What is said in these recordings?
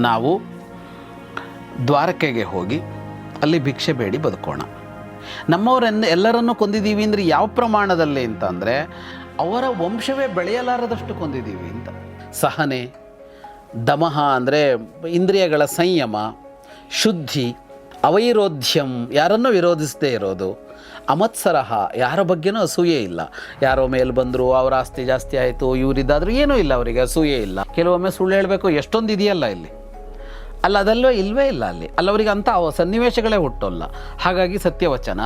ನಾವು ದ್ವಾರಕೆಗೆ ಹೋಗಿ ಅಲ್ಲಿ ಭಿಕ್ಷೆ ಬೇಡಿ ಬದುಕೋಣ. ಎಲ್ಲರನ್ನೂ ಕೊಂದಿದ್ದೀವಿ ಅಂದರೆ ಯಾವ ಪ್ರಮಾಣದಲ್ಲಿ ಅಂತ ಅಂದರೆ ಅವರ ವಂಶವೇ ಬೆಳೆಯಲಾರದಷ್ಟು ಕೊಂದಿದ್ದೀವಿ ಅಂತ. ಸಹನೆ, ದಮಃ ಅಂದರೆ ಇಂದ್ರಿಯಗಳ ಸಂಯಮ, ಶುದ್ಧಿ, ಅವೈರೋಧ್ಯಂ ಯಾರನ್ನೂ ವಿರೋಧಿಸದೇ ಇರೋದು, ಅಮತ್ಸರಹ ಯಾರ ಬಗ್ಗೆನೂ ಅಸೂಯೆ ಇಲ್ಲ. ಯಾರೋ ಮೇಲೆ ಬಂದರು, ಅವರ ಆಸ್ತಿ ಜಾಸ್ತಿ ಆಯಿತು, ಇವರಿದ್ದಾದರೂ ಏನೂ ಇಲ್ಲ, ಅವರಿಗೆ ಅಸೂಯೆ ಇಲ್ಲ. ಕೆಲವೊಮ್ಮೆ ಸುಳ್ಳು ಹೇಳಬೇಕು, ಎಷ್ಟೊಂದು ಇದೆಯಲ್ಲ ಇಲ್ಲಿ, ಅಲ್ಲ ಅದೆಲ್ಲೋ ಇಲ್ಲವೇ ಇಲ್ಲ ಅಲ್ಲಿ ಅವರಿಗೆ ಅಂಥ ಸನ್ನಿವೇಶಗಳೇ ಹುಟ್ಟೋಲ್ಲ. ಹಾಗಾಗಿ ಸತ್ಯವಚನ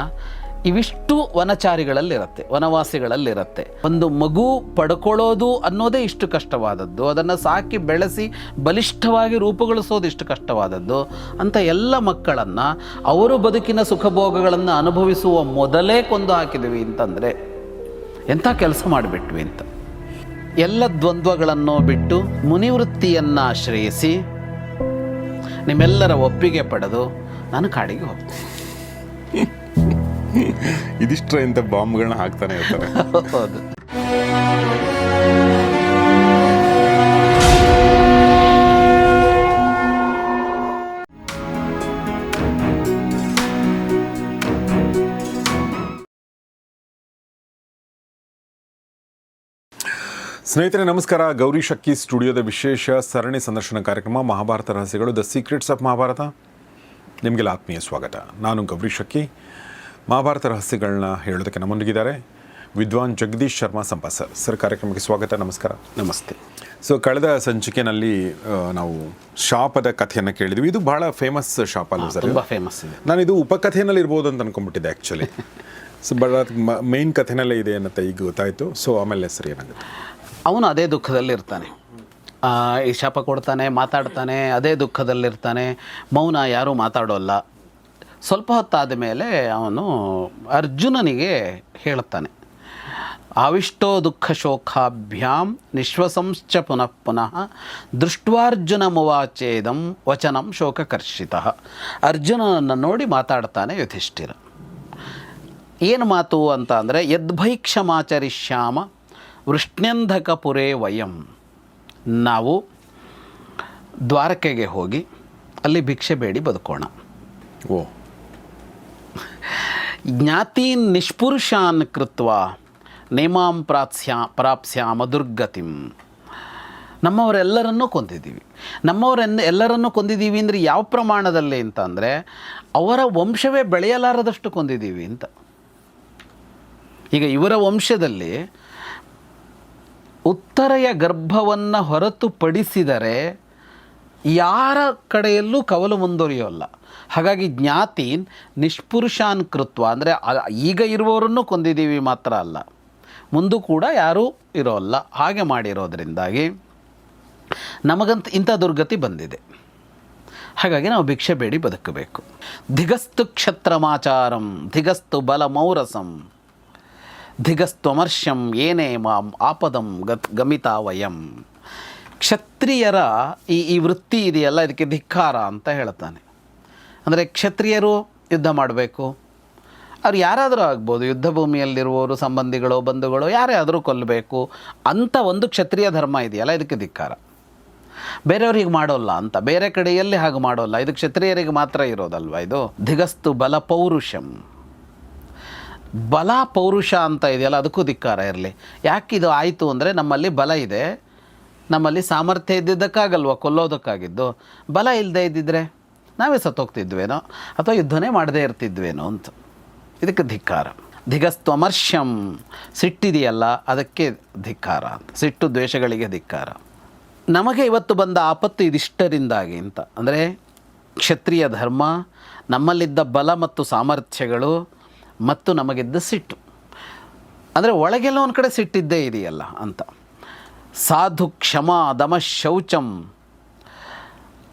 ಇವಿಷ್ಟು ವನಚಾರಿಗಳಲ್ಲಿರುತ್ತೆ, ವನವಾಸಿಗಳಲ್ಲಿರುತ್ತೆ. ಒಂದು ಮಗು ಪಡ್ಕೊಳ್ಳೋದು ಅನ್ನೋದೇ ಇಷ್ಟು ಕಷ್ಟವಾದದ್ದು, ಅದನ್ನು ಸಾಕಿ ಬೆಳೆಸಿ ಬಲಿಷ್ಠವಾಗಿ ರೂಪುಗೊಳಿಸೋದು ಇಷ್ಟು ಕಷ್ಟವಾದದ್ದು. ಅಂಥ ಎಲ್ಲ ಮಕ್ಕಳನ್ನು ಅವರು ಬದುಕಿನ ಸುಖಭೋಗಗಳನ್ನು ಅನುಭವಿಸುವ ಮೊದಲೇ ಕೊಂದು ಹಾಕಿದ್ವಿ ಅಂತಂದರೆ ಎಂಥ ಕೆಲಸ ಮಾಡಿಬಿಟ್ವಿ ಅಂತ. ಎಲ್ಲ ದ್ವಂದ್ವಗಳನ್ನು ಬಿಟ್ಟು ಮುನಿವೃತ್ತಿಯನ್ನು ಆಶ್ರಯಿಸಿ ನಿಮ್ಮೆಲ್ಲರ ಒಪ್ಪಿಗೆ ಪಡೆದು ನಾನು ಕಾಡಿಗೆ ಹೋಗ್ತೀನಿ. ಇದಿಷ್ಟರ ಇಂಥ ಬಾಂಬ್ಗಳನ್ನ ಹಾಕ್ತಾನೆ ಇರ್ತಾರೆ. ಹೌದು. ಸ್ನೇಹಿತರೆ ನಮಸ್ಕಾರ. ಗೌರಿ ಶಕ್ಕಿ ಸ್ಟುಡಿಯೋದ ವಿಶೇಷ ಸರಣಿ ಸಂದರ್ಶನ ಕಾರ್ಯಕ್ರಮ ಮಹಾಭಾರತ ರಹಸ್ಯಗಳು, ದ ಸೀಕ್ರೆಟ್ಸ್ ಆಫ್ ಮಹಾಭಾರತ. ನಿಮಗೆಲ್ಲ ಆತ್ಮೀಯ ಸ್ವಾಗತ. ನಾನು ಗೌರಿ ಶಕ್ಕಿ. ಮಹಾಭಾರತ ರಹಸ್ಯಗಳನ್ನ ಹೇಳೋದಕ್ಕೆ ನಮ್ಮೊಂದಿಗಿದ್ದಾರೆ ವಿದ್ವಾನ್ ಜಗದೀಶ್ ಶರ್ಮಾ ಸಂಪಾಸ್ ಸರ್. ಸರ್, ಕಾರ್ಯಕ್ರಮಕ್ಕೆ ಸ್ವಾಗತ. ನಮಸ್ಕಾರ. ನಮಸ್ತೆ. ಸೊ, ಕಳೆದ ಸಂಚಿಕೆಯಲ್ಲಿ ನಾವು ಶಾಪದ ಕಥೆಯನ್ನು ಕೇಳಿದ್ವಿ. ಇದು ಬಹಳ ಫೇಮಸ್ ಶಾಪ ಅಲ್ಲ ಸರ್? ತುಂಬ ಫೇಮಸ್ ಇದೆ. ನಾನಿದು ಉಪಕಥೆಯಲ್ಲಿ ಇರ್ಬೋದು ಅಂತ ಅನ್ಕೊಂಡ್ಬಿಟ್ಟಿದ್ದೆ ಆ್ಯಕ್ಚುಲಿ. ಸೊ ಬಟ್ ಮೇನ್ ಕಥೆನಲ್ಲೇ ಇದೆ ಅನ್ನತ್ತೆ ಈಗ ಗೊತ್ತಾಯಿತು. ಸೊ ಆಮೇಲೆ ಸರ್ ಏನಾಗುತ್ತೆ? ಅವನು ಅದೇ ದುಃಖದಲ್ಲಿರ್ತಾನೆ, ಈ ಶಾಪ ಕೊಡ್ತಾನೆ, ಮಾತಾಡ್ತಾನೆ, ಅದೇ ದುಃಖದಲ್ಲಿರ್ತಾನೆ. ಮೌನ, ಯಾರೂ ಮಾತಾಡೋಲ್ಲ. ಸ್ವಲ್ಪ ಹೊತ್ತಾದ ಮೇಲೆ ಅವನು ಅರ್ಜುನನಿಗೆ ಹೇಳುತ್ತಾನೆ, ಆವಿಷ್ಟೋ ದುಃಖ ಶೋಕಾಭ್ಯಾಂ ನಿಶ್ವಸಂಶ್ಚ ಪುನಃ ಪುನಃ ದೃಷ್ಟ್ವಾರ್ಜುನ ಮುವಾಚೇದಂ ವಚನಂ ಶೋಕಕರ್ಷಿತಃ. ಅರ್ಜುನನನ್ನು ನೋಡಿ ಮಾತಾಡ್ತಾನೆ ಯುಧಿಷ್ಠಿರ. ಏನು ಮಾತು ಅಂತ ಅಂದರೆ, ಯದ್ಭೈಕ್ಷಮಾಚರಿಷ್ಯಾಮ ವೃಷ್ಣ್ಯಂಧಕಪುರೇ ವಯಂ. ನಾವು ದ್ವಾರಕೆಗೆ ಹೋಗಿ ಅಲ್ಲಿ ಭಿಕ್ಷೆ ಬೇಡಿ ಬದುಕೋಣ. ಓ. ಜ್ಞಾತೀನ್ ನಿಷ್ಪುರುಷಾನ್ ಕೃತ್ವ ನೇಮಾಂ ಪ್ರಾಪ್ಸ್ಯಾಮ ದುರ್ಗತಿಂ. ನಮ್ಮವರೆಲ್ಲರನ್ನೂ ಕೊಂದಿದ್ದೀವಿ. ಎಲ್ಲರನ್ನೂ ಕೊಂದಿದ್ದೀವಿ ಅಂದರೆ ಯಾವ ಪ್ರಮಾಣದಲ್ಲಿ ಅಂತ ಅಂದರೆ ಅವರ ವಂಶವೇ ಬೆಳೆಯಲಾರದಷ್ಟು ಕೊಂದಿದ್ದೀವಿ ಅಂತ. ಈಗ ಇವರ ವಂಶದಲ್ಲಿ ಉತ್ತರೆಯ ಗರ್ಭವನ್ನು ಹೊರತುಪಡಿಸಿದರೆ ಯಾರ ಕಡೆಯಲ್ಲೂ ಕವಲು ಮುಂದುವರಿಯೋಲ್ಲ. ಹಾಗಾಗಿ ಜ್ಞಾತೀನ್ ನಿಷ್ಪುರುಷಾನ್ ಕೃತ್ವ ಅಂದರೆ ಈಗ ಇರುವವರನ್ನು ಕೊಂದಿದ್ದೀವಿ ಮಾತ್ರ ಅಲ್ಲ, ಮುಂದೂ ಕೂಡ ಯಾರೂ ಇರೋಲ್ಲ. ಹಾಗೆ ಮಾಡಿರೋದ್ರಿಂದಾಗಿ ನಮಗಂತ ಇಂಥ ದುರ್ಗತಿ ಬಂದಿದೆ. ಹಾಗಾಗಿ ನಾವು ಭಿಕ್ಷೆ ಬೇಡಿ ಬದುಕಬೇಕು. ಧಿಗಸ್ತು ಕ್ಷತ್ರಮಾಚಾರಂ ಧಿಗಸ್ತು ಬಲಮೌರಸಂ ಧಿಗಸ್ತ್ವಮರ್ಷ್ಯಂ ಏನೇ ಮಾಂ ಆಪದಂ ಗಮಿತಾ ವಯಂ. ಕ್ಷತ್ರಿಯರ ಈ ವೃತ್ತಿ ಇದೆಯಲ್ಲ, ಇದಕ್ಕೆ ಧಿಕ್ಕಾರ ಅಂತ ಹೇಳ್ತಾನೆ. ಅಂದರೆ ಕ್ಷತ್ರಿಯರು ಯುದ್ಧ ಮಾಡಬೇಕು, ಅವ್ರು ಯಾರಾದರೂ ಆಗ್ಬೋದು, ಯುದ್ಧ ಭೂಮಿಯಲ್ಲಿರುವವರು, ಸಂಬಂಧಿಗಳು, ಬಂಧುಗಳು, ಯಾರೇ ಆದರೂ ಕೊಲ್ಲಬೇಕು ಅಂತ ಒಂದು ಕ್ಷತ್ರಿಯ ಧರ್ಮ ಇದೆಯಲ್ಲ, ಇದಕ್ಕೆ ಧಿಕ್ಕಾರ. ಬೇರೆಯವ್ರಿಗೆ ಮಾಡೋಲ್ಲ ಅಂತ, ಬೇರೆ ಕಡೆಯಲ್ಲಿ ಹಾಗೆ ಮಾಡೋಲ್ಲ, ಇದು ಕ್ಷತ್ರಿಯರಿಗೆ ಮಾತ್ರ ಇರೋದಲ್ವ ಇದು. ಧಿಗಸ್ತು ಬಲ ಪೌರುಷಂ. ಬಲ ಪೌರುಷ ಅಂತ ಇದೆಯಲ್ಲ, ಅದಕ್ಕೂ ಧಿಕ್ಕಾರ ಇರಲಿ. ಯಾಕಿದು ಆಯಿತು ಅಂದರೆ ನಮ್ಮಲ್ಲಿ ಬಲ ಇದೆ, ನಮ್ಮಲ್ಲಿ ಸಾಮರ್ಥ್ಯ ಇದ್ದಿದ್ದಕ್ಕಾಗಲ್ವ ಕೊಲ್ಲೋದಕ್ಕಾಗಿದ್ದು. ಬಲ ಇಲ್ಲದೆ ಇದ್ದಿದ್ರೆ ನಾವೇ ಸತ್ತೋಗ್ತಿದ್ವೇನೋ ಅಥವಾ ಯುದ್ಧನೇ ಮಾಡದೇ ಇರ್ತಿದ್ವೇನೋ ಅಂತ. ಇದಕ್ಕೆ ಧಿಕ್ಕಾರ. ಧಿಗಸ್ತ್ವಮರ್ಷ್ಯಂ, ಸಿಟ್ಟಿದೆಯಲ್ಲ ಅದಕ್ಕೆ ಧಿಕ್ಕಾರ ಅಂತ. ಸಿಟ್ಟು ದ್ವೇಷಗಳಿಗೆ ಧಿಕ್ಕಾರ. ನಮಗೆ ಇವತ್ತು ಬಂದ ಆಪತ್ತು ಇದಿಷ್ಟರಿಂದಾಗಿ ಅಂತ ಅಂದರೆ ಕ್ಷತ್ರಿಯ ಧರ್ಮ, ನಮ್ಮಲ್ಲಿದ್ದ ಬಲ ಮತ್ತು ಸಾಮರ್ಥ್ಯಗಳು ಮತ್ತು ನಮಗಿದ್ದ ಸಿಟ್ಟು. ಅಂದರೆ ಒಳಗೆಲ್ಲ ಒಂದು ಕಡೆ ಸಿಟ್ಟಿದ್ದೇ ಇದೆಯಲ್ಲ ಅಂತ. ಸಾಧು ಕ್ಷಮಾ ದಮ ಶೌಚಂ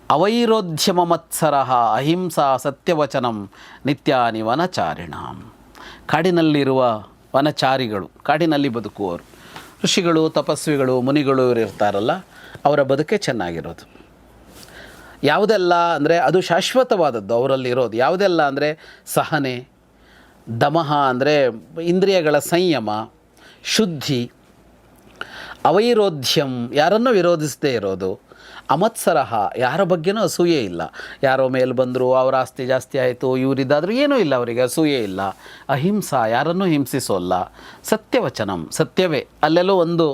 ಅವೈರೋಧ್ಯಮ ಮತ್ಸರಃ ಅಹಿಂಸಾ ಸತ್ಯವಚನಂ ನಿತ್ಯಾನಿ ವನಚಾರಿಣಾಂ. ಕಾಡಿನಲ್ಲಿರುವ ವನಚಾರಿಗಳು, ಕಾಡಿನಲ್ಲಿ ಬದುಕುವವರು, ಋಷಿಗಳು, ತಪಸ್ವಿಗಳು, ಮುನಿಗಳು ಇರ್ತಾರಲ್ಲ, ಅವರ ಬದುಕೆ ಚೆನ್ನಾಗಿರೋದು. ಯಾವುದೆಲ್ಲ ಅಂದರೆ ಅದು ಶಾಶ್ವತವಾದದ್ದು ಅವರಲ್ಲಿರೋದು. ಯಾವುದೆಲ್ಲ ಅಂದರೆ ಸಹನೆ, ದಮಃ ಅಂದರೆ ಇಂದ್ರಿಯಗಳ ಸಂಯಮ, ಶುದ್ಧಿ, ಅವೈರೋಧ್ಯಂ ಯಾರನ್ನೂ ವಿರೋಧಿಸದೇ ಇರೋದು, ಅಮತ್ಸರಹ, ಯಾರ ಬಗ್ಗೆನೂ ಅಸೂಯೆ ಇಲ್ಲ. ಯಾರೋ ಮೇಲೆ ಬಂದರು, ಅವರ ಆಸ್ತಿ ಜಾಸ್ತಿ ಆಯಿತು, ಇವರಿದ್ದಾದರೂ ಏನೂ ಇಲ್ಲ, ಅವರಿಗೆ ಅಸೂಯೆ ಇಲ್ಲ. ಅಹಿಂಸಾ, ಯಾರನ್ನೂ ಹಿಂಸಿಸೋಲ್ಲ. ಸತ್ಯವಚನಂ, ಸತ್ಯವೇ. ಅಲ್ಲೆಲ್ಲೋ ಒಂದು,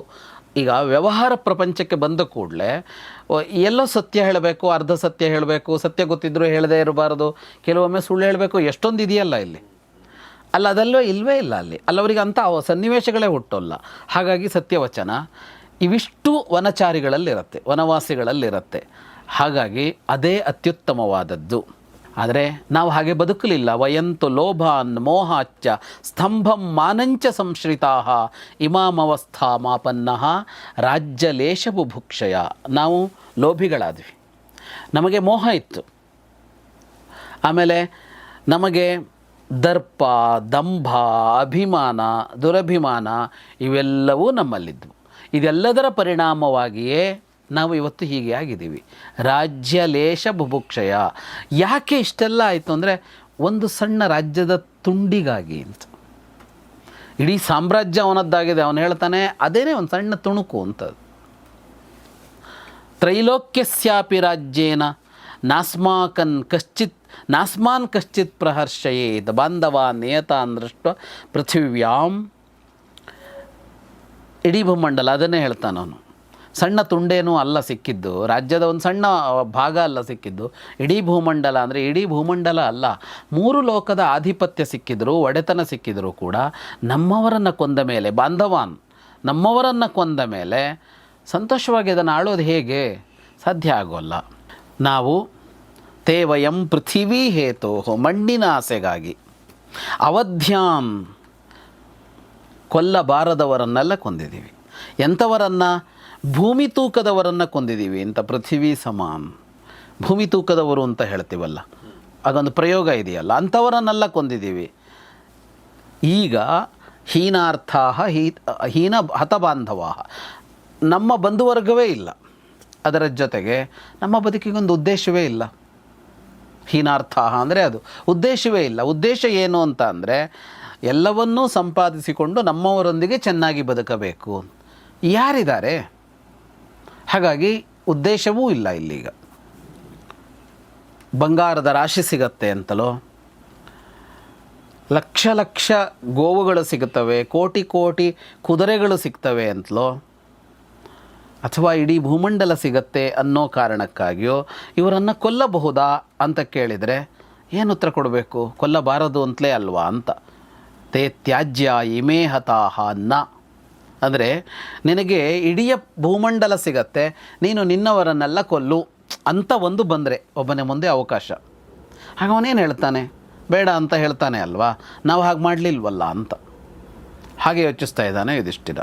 ಈಗ ವ್ಯವಹಾರ ಪ್ರಪಂಚಕ್ಕೆ ಬಂದ ಕೂಡಲೇ ಎಲ್ಲೋ ಸತ್ಯ ಹೇಳಬೇಕು, ಅರ್ಧ ಸತ್ಯ ಹೇಳಬೇಕು, ಸತ್ಯ ಗೊತ್ತಿದ್ದರೂ ಹೇಳದೇ ಇರಬಾರ್ದು, ಕೆಲವೊಮ್ಮೆ ಸುಳ್ಳು ಹೇಳಬೇಕು, ಎಷ್ಟೊಂದು ಇದೆಯಲ್ಲ ಇಲ್ಲಿ. ಅಲ್ಲ, ಅದೆಲ್ಲೋ ಇಲ್ಲವೇ ಇಲ್ಲ ಅಲ್ಲಿ. ಅಲ್ಲವರಿಗೆ ಅಂಥ ಸನ್ನಿವೇಶಗಳೇ ಹುಟ್ಟೋಲ್ಲ. ಹಾಗಾಗಿ ಸತ್ಯವಚನ ಇವಿಷ್ಟು ವನಚಾರಿಗಳಲ್ಲಿರುತ್ತೆ, ವನವಾಸಿಗಳಲ್ಲಿರುತ್ತೆ. ಹಾಗಾಗಿ ಅದೇ ಅತ್ಯುತ್ತಮವಾದದ್ದು. ಆದರೆ ನಾವು ಹಾಗೆ ಬದುಕಲಿಲ್ಲ. ವಯಂತು ಲೋಭಾನ್ ಮೋಹಾಚ್ಚ ಸ್ತಂಭಂ ಮಾನಂಚ ಸಂಶ್ರಿತಾ ಇಮಾಮವಸ್ಥಾ ಮಾಪನ್ನಃ ರಾಜ್ಯಲೇಶ ಬುಭುಕ್ಷಯ. ನಾವು ಲೋಭಿಗಳಾದ್ವಿ, ನಮಗೆ ಮೋಹ ಇತ್ತು. ಆಮೇಲೆ ನಮಗೆ ದರ್ಪ, ದಂಭ, ಅಭಿಮಾನ, ದುರಭಿಮಾನ ಇವೆಲ್ಲವೂ ನಮ್ಮಲ್ಲಿದ್ದವು. ಇದೆಲ್ಲದರ ಪರಿಣಾಮವಾಗಿಯೇ ನಾವು ಇವತ್ತು ಹೀಗೆ ಆಗಿದ್ದೀವಿ. ರಾಜ್ಯಲೇಶ ಬುಭುಕ್ಷಯ. ಯಾಕೆ ಇಷ್ಟೆಲ್ಲ ಆಯಿತು ಅಂದರೆ ಒಂದು ಸಣ್ಣ ರಾಜ್ಯದ ತುಂಡಿಗಾಗಿ ಅಂತ. ಇಡೀ ಸಾಮ್ರಾಜ್ಯ ಅವನದ್ದಾಗಿದೆ. ಅವನು ಹೇಳ್ತಾನೆ ಅದೇನೇ ಒಂದು ಸಣ್ಣ ತುಣುಕು ಅಂತ. ತ್ರೈಲೋಕ್ಯಸ್ಯಾಪಿ ರಾಜ್ಯೇನ ನಾಸ್ಮಾನ್ ಕಶ್ಚಿತ್ ಪ್ರಹರ್ಷಯೇತ್ ಬಾಂಧವಾನ್ ನಿಯತಾನ್ ದೃಷ್ಟ ಪೃಥಿವ್ಯಾಂ. ಇಡೀ ಭೂಮಂಡಲ ಅದನ್ನೇ ಹೇಳ್ತಾನೆ ಅವನು. ಸಣ್ಣ ತುಂಡೇನೂ ಅಲ್ಲ ಸಿಕ್ಕಿದ್ದು, ರಾಜ್ಯದ ಒಂದು ಸಣ್ಣ ಭಾಗ ಅಲ್ಲ ಸಿಕ್ಕಿದ್ದು, ಇಡೀ ಭೂಮಂಡಲ. ಅಂದರೆ ಇಡೀ ಭೂಮಂಡಲ ಅಲ್ಲ, 3 ಲೋಕದ ಆಧಿಪತ್ಯ ಸಿಕ್ಕಿದ್ರು, ಒಡೆತನ ಸಿಕ್ಕಿದ್ರು ಕೂಡ ನಮ್ಮವರನ್ನು ಕೊಂದ ಮೇಲೆ, ಬಾಂಧವಾನ್ ನಮ್ಮವರನ್ನು ಕೊಂದ ಮೇಲೆ ಸಂತೋಷವಾಗಿ ಅದನ್ನು ಆಳೋದು ಹೇಗೆ ಸಾಧ್ಯ ಆಗೋಲ್ಲ. ನಾವು ತೇವಯಂ ಪೃಥಿವೀ ಹೇತೋ, ಮಣ್ಣಿನ ಆಸೆಗಾಗಿ ಅವಧ್ಯಾನ್ ಕೊಲ್ಲಬಾರದವರನ್ನೆಲ್ಲ ಕೊಂದಿದ್ದೀವಿ. ಎಂಥವರನ್ನು? ಭೂಮಿ ತೂಕದವರನ್ನು ಕೊಂದಿದ್ದೀವಿ ಅಂತ. ಪೃಥಿವೀ ಸಮಾನ್, ಭೂಮಿ ತೂಕದವರು ಅಂತ ಹೇಳ್ತೀವಲ್ಲ, ಅದೊಂದು ಪ್ರಯೋಗ ಇದೆಯಲ್ಲ, ಅಂಥವರನ್ನೆಲ್ಲ ಕೊಂದಿದ್ದೀವಿ. ಈಗ ಹೀನಾರ್ಥ ಹೀನ ಹತಬಾಂಧವ, ನಮ್ಮ ಬಂಧುವರ್ಗವೇ ಇಲ್ಲ. ಅದರ ಜೊತೆಗೆ ನಮ್ಮ ಬದುಕಿಗೊಂದು ಉದ್ದೇಶವೇ ಇಲ್ಲ. ಹೀನಾರ್ಥ ಅಂದರೆ ಅದು ಉದ್ದೇಶವೇ ಇಲ್ಲ. ಉದ್ದೇಶ ಏನು ಅಂತ ಅಂದರೆ ಎಲ್ಲವನ್ನೂ ಸಂಪಾದಿಸಿಕೊಂಡು ನಮ್ಮವರೊಂದಿಗೆ ಚೆನ್ನಾಗಿ ಬದುಕಬೇಕು. ಯಾರಿದ್ದಾರೆ? ಹಾಗಾಗಿ ಉದ್ದೇಶವೂ ಇಲ್ಲ ಇಲ್ಲೀಗ. ಬಂಗಾರದ ರಾಶಿ ಸಿಗತ್ತೆ ಅಂತಲೋ, ಲಕ್ಷ ಲಕ್ಷ ಗೋವುಗಳು ಸಿಗುತ್ತವೆ, ಕೋಟಿ ಕೋಟಿ ಕುದುರೆಗಳು ಸಿಗ್ತವೆ ಅಂತಲೋ, ಅಥವಾ ಇಡೀ ಭೂಮಂಡಲ ಸಿಗತ್ತೆ ಅನ್ನೋ ಕಾರಣಕ್ಕಾಗಿಯೋ ಇವರನ್ನು ಕೊಲ್ಲಬಹುದಾ ಅಂತ ಕೇಳಿದರೆ ಏನು ಉತ್ತರ ಕೊಡಬೇಕು? ಕೊಲ್ಲಬಾರದು ಅಂತಲೇ ಅಲ್ವಾ ಅಂತ. ತೇ ತ್ಯಾಜ್ಯ ಇಮೇ ಹತಾಹ ನ, ಅಂದರೆ ನಿನಗೆ ಇಡೀ ಭೂಮಂಡಲ ಸಿಗತ್ತೆ, ನೀನು ನಿನ್ನವರನ್ನೆಲ್ಲ ಕೊಲ್ಲು ಅಂತ ಒಂದು ಬಂದರೆ ಒಬ್ಬನೇ ಮುಂದೆ ಅವಕಾಶ. ಹಾಗೆ ಅವನೇನು ಹೇಳ್ತಾನೆ? ಬೇಡ ಅಂತ ಹೇಳ್ತಾನೆ ಅಲ್ವಾ, ನಾವು ಹಾಗೆ ಮಾಡಲಿಲ್ವಲ್ಲ ಅಂತ. ಹಾಗೆ ಯೋಚಿಸ್ತಾ ಇದ್ದಾನೆ ಯುಧಿಷ್ಠಿರ.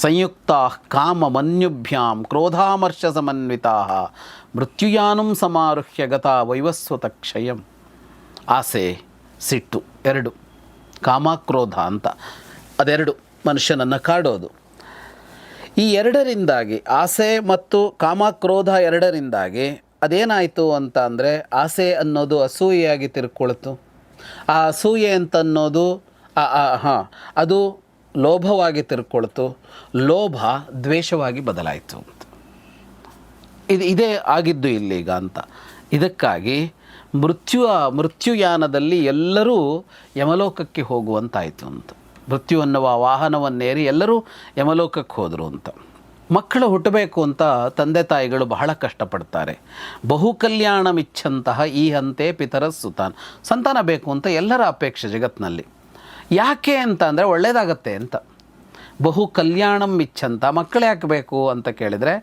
ಸಂಯುಕ್ತ ಕಾಮ ಮನ್ಯುಭ್ಯಾಂ ಕ್ರೋಧಾಮರ್ಷ ಸಮನ್ವಿತಾ ಮೃತ್ಯುಯಾನಂ ಸಮಾರುಹ್ಯ ಗತ ವೈವಸ್ವತ ಕ್ಷಯಂ. ಆಸೆ, ಸಿಟ್ಟು ಎರಡು, ಕಾಮ ಕ್ರೋಧ ಅಂತ ಅದೆರಡು ಮನುಷ್ಯನನ್ನು ಕಾಡೋದು. ಈ ಎರಡರಿಂದಾಗಿ, ಆಸೆ ಮತ್ತು ಕಾಮ ಕ್ರೋಧ ಎರಡರಿಂದಾಗಿ ಅದೇನಾಯಿತು ಅಂತ ಅಂದರೆ, ಆಸೆ ಅನ್ನೋದು ಅಸೂಯೆಯಾಗಿ ತಿರ್ಕೊಳ್ತು. ಆ ಅಸೂಯೆ ಅಂತನ್ನೋದು ಅದು ಲೋಭವಾಗಿ ತಿರ್ಕೊಳ್ತು. ಲೋಭ ದ್ವೇಷವಾಗಿ ಬದಲಾಯಿತು ಅಂತ. ಇದೇ ಆಗಿದ್ದು ಇಲ್ಲೀಗ ಅಂತ. ಇದಕ್ಕಾಗಿ ಮೃತ್ಯುಯಾನದಲ್ಲಿ ಎಲ್ಲರೂ ಯಮಲೋಕಕ್ಕೆ ಹೋಗುವಂತಾಯಿತು ಅಂತ. ಮೃತ್ಯು ಅನ್ನುವ ವಾಹನವನ್ನೇರಿ ಎಲ್ಲರೂ ಯಮಲೋಕಕ್ಕೆ ಹೋದರು ಅಂತ. ಮಕ್ಕಳು ಹುಟ್ಟಬೇಕು ಅಂತ ತಂದೆ ತಾಯಿಗಳು ಬಹಳ ಕಷ್ಟಪಡ್ತಾರೆ. ಬಹು ಕಲ್ಯಾಣಮಿಚ್ಛಂತಹ ಈ ಹಂತೆ ಪಿತರ ಸುತಾನ್. ಸಂತಾನ ಬೇಕು ಅಂತ ಎಲ್ಲರ ಅಪೇಕ್ಷೆ ಜಗತ್ತಿನಲ್ಲಿ. ಯಾಕೆ ಅಂತ ಅಂದರೆ ಒಳ್ಳೆಯದಾಗತ್ತೆ ಅಂತ. ಬಹು ಕಲ್ಯಾಣಂ ಇಚ್ಛಂತ, ಮಕ್ಕಳು ಯಾಕೆ ಬೇಕು ಅಂತ ಕೇಳಿದರೆ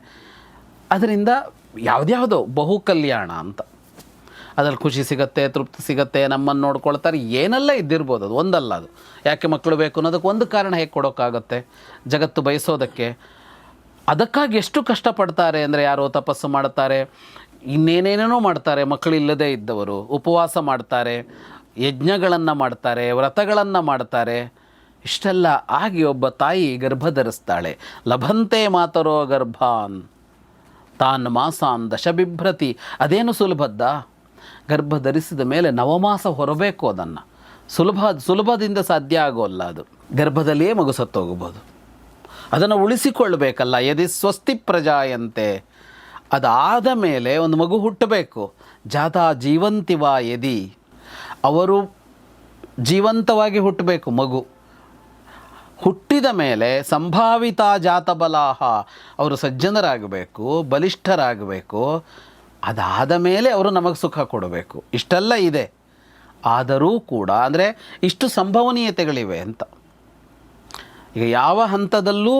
ಅದರಿಂದ ಯಾವುದ್ಯಾವುದೋ ಬಹು ಕಲ್ಯಾಣ ಅಂತ, ಅದ್ರಲ್ಲಿ ಖುಷಿ ಸಿಗುತ್ತೆ, ತೃಪ್ತಿ ಸಿಗುತ್ತೆ, ನಮ್ಮನ್ನು ನೋಡ್ಕೊಳ್ತಾರೆ, ಏನೆಲ್ಲ ಇದ್ದಿರ್ಬೋದು. ಅದು ಒಂದಲ್ಲ. ಅದು ಯಾಕೆ ಮಕ್ಕಳು ಬೇಕು ಅನ್ನೋದಕ್ಕೆ ಒಂದು ಕಾರಣ ಹೇಗೆ ಕೊಡೋಕ್ಕಾಗತ್ತೆ? ಜಗತ್ತು ಬಯಸೋದಕ್ಕೆ. ಅದಕ್ಕಾಗಿ ಎಷ್ಟು ಕಷ್ಟಪಡ್ತಾರೆ ಅಂದರೆ, ಯಾರೋ ತಪಸ್ಸು ಮಾಡ್ತಾರೆ, ಇನ್ನೇನೇನೇನೋ ಮಾಡ್ತಾರೆ. ಮಕ್ಕಳಿಲ್ಲದೇ ಇದ್ದವರು ಉಪವಾಸ ಮಾಡ್ತಾರೆ, ಯಜ್ಞಗಳನ್ನು ಮಾಡ್ತಾರೆ, ವ್ರತಗಳನ್ನು ಮಾಡ್ತಾರೆ. ಇಷ್ಟೆಲ್ಲ ಆಗಿ ಒಬ್ಬ ತಾಯಿ ಗರ್ಭ ಧರಿಸ್ತಾಳೆ. ಲಭಂತೆ ಮಾತರೋ ಗರ್ಭಾನ್ ತಾನ್ ಮಾಸಾನ್ ದಶಬಿಭ್ರತಿ. ಅದೇನು ಸುಲಭದ್ದ? ಗರ್ಭ ಧರಿಸಿದ ಮೇಲೆ ನವಮಾಸ ಹೊರಬೇಕು. ಅದನ್ನು ಸುಲಭದಿಂದ ಸಾಧ್ಯ ಆಗೋಲ್ಲ. ಅದು ಗರ್ಭದಲ್ಲಿಯೇ ಮಗು ಸತ್ತೋಗ್ಬೋದು. ಅದನ್ನು ಉಳಿಸಿಕೊಳ್ಳಬೇಕಲ್ಲ. ಯದಿ ಸ್ವಸ್ತಿ ಪ್ರಜಾಯಂತೆ, ಅದಾದ ಮೇಲೆ ಒಂದು ಮಗು ಹುಟ್ಟಬೇಕು. ಜಾತಾ ಜೀವಂತಿವ ಯದಿ, ಅವರು ಜೀವಂತವಾಗಿ ಹುಟ್ಟಬೇಕು ಮಗು. ಹುಟ್ಟಿದ ಮೇಲೆ ಸಂಭಾವಿತ ಜಾತಬಲಾಹ, ಅವರು ಸಜ್ಜನರಾಗಬೇಕು, ಬಲಿಷ್ಠರಾಗಬೇಕು. ಅದಾದ ಮೇಲೆ ಅವರು ನಮಗೆ ಸುಖ ಕೊಡಬೇಕು. ಇಷ್ಟೆಲ್ಲ ಇದೆ. ಆದರೂ ಕೂಡ ಅಂದರೆ ಇಷ್ಟು ಸಂಭವನೀಯತೆಗಳಿವೆ ಅಂತ. ಈಗ ಯಾವ ಹಂತದಲ್ಲೂ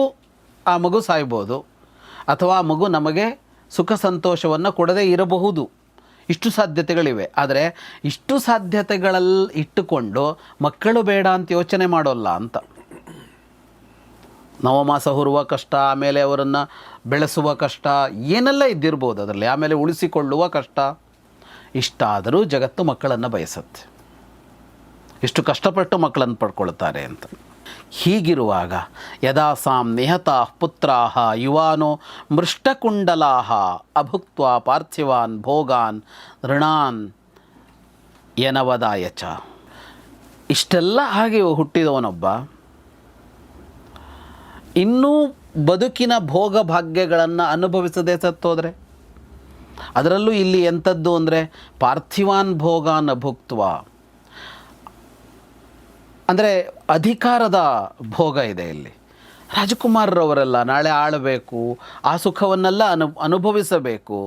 ಆ ಮಗು ಸಾಯ್ಬೋದು, ಅಥವಾ ಆ ಮಗು ನಮಗೆ ಸುಖ ಸಂತೋಷವನ್ನು ಕೊಡದೇ ಇರಬಹುದು. ಇಷ್ಟು ಸಾಧ್ಯತೆಗಳಿವೆ. ಆದರೆ ಇಷ್ಟು ಸಾಧ್ಯತೆಗಳಲ್ಲಿ ಇಟ್ಟುಕೊಂಡು ಮಕ್ಕಳು ಬೇಡ ಅಂತ ಯೋಚನೆ ಮಾಡೋಲ್ಲ ಅಂತ. ನವಮಾಸ ಹೊರುವ ಕಷ್ಟ, ಆಮೇಲೆ ಅವರನ್ನು ಬೆಳೆಸುವ ಕಷ್ಟ, ಏನೆಲ್ಲ ಇದ್ದಿರ್ಬೋದು ಅದರಲ್ಲಿ, ಆಮೇಲೆ ಉಳಿಸಿಕೊಳ್ಳುವ ಕಷ್ಟ. ಇಷ್ಟಾದರೂ ಜಗತ್ತು ಮಕ್ಕಳನ್ನು ಬಯಸುತ್ತೆ. ಎಷ್ಟು ಕಷ್ಟಪಟ್ಟು ಮಕ್ಕಳನ್ನು ಪಡ್ಕೊಳ್ತಾರೆ ಅಂತ. ಹೀಗಿರುವಾಗ ಯದಾ ಸಾಂ ನಿಹತಾ ಪುತ್ರಾಹ ಯುವಾನೋ ಮೃಷ್ಟಕುಂಡಲಾಹ ಅಭುಕ್ತ್ವಾ ಪಾರ್ಥಿವಾನ್ ಭೋಗಾನ್ ಋಣಾನ್ ಯನವದಾಯ ಚ. ಇಷ್ಟೆಲ್ಲ ಹಾಗೆ ಹುಟ್ಟಿದವನೊಬ್ಬ ಇನ್ನೂ ಬದುಕಿನ ಭೋಗ ಭಾಗ್ಯಗಳನ್ನು ಅನುಭವಿಸದೆ ಸತ್ತೋದ್ರೆ, ಅದರಲ್ಲೂ ಇಲ್ಲಿ ಎಂಥದ್ದು ಅಂದರೆ ಪಾರ್ಥಿವಾನ್ ಭೋಗಾನ್ ಅಭುಕ್ತ್ವಾ, ಅಂದರೆ ಅಧಿಕಾರದ ಭೋಗ ಇದೆ ಇಲ್ಲಿ. ರಾಜಕುಮಾರರವರೆಲ್ಲ ನಾಳೆ ಆಳಬೇಕು, ಆ ಸುಖವನ್ನೆಲ್ಲ ಅನುಭವಿಸಬೇಕು.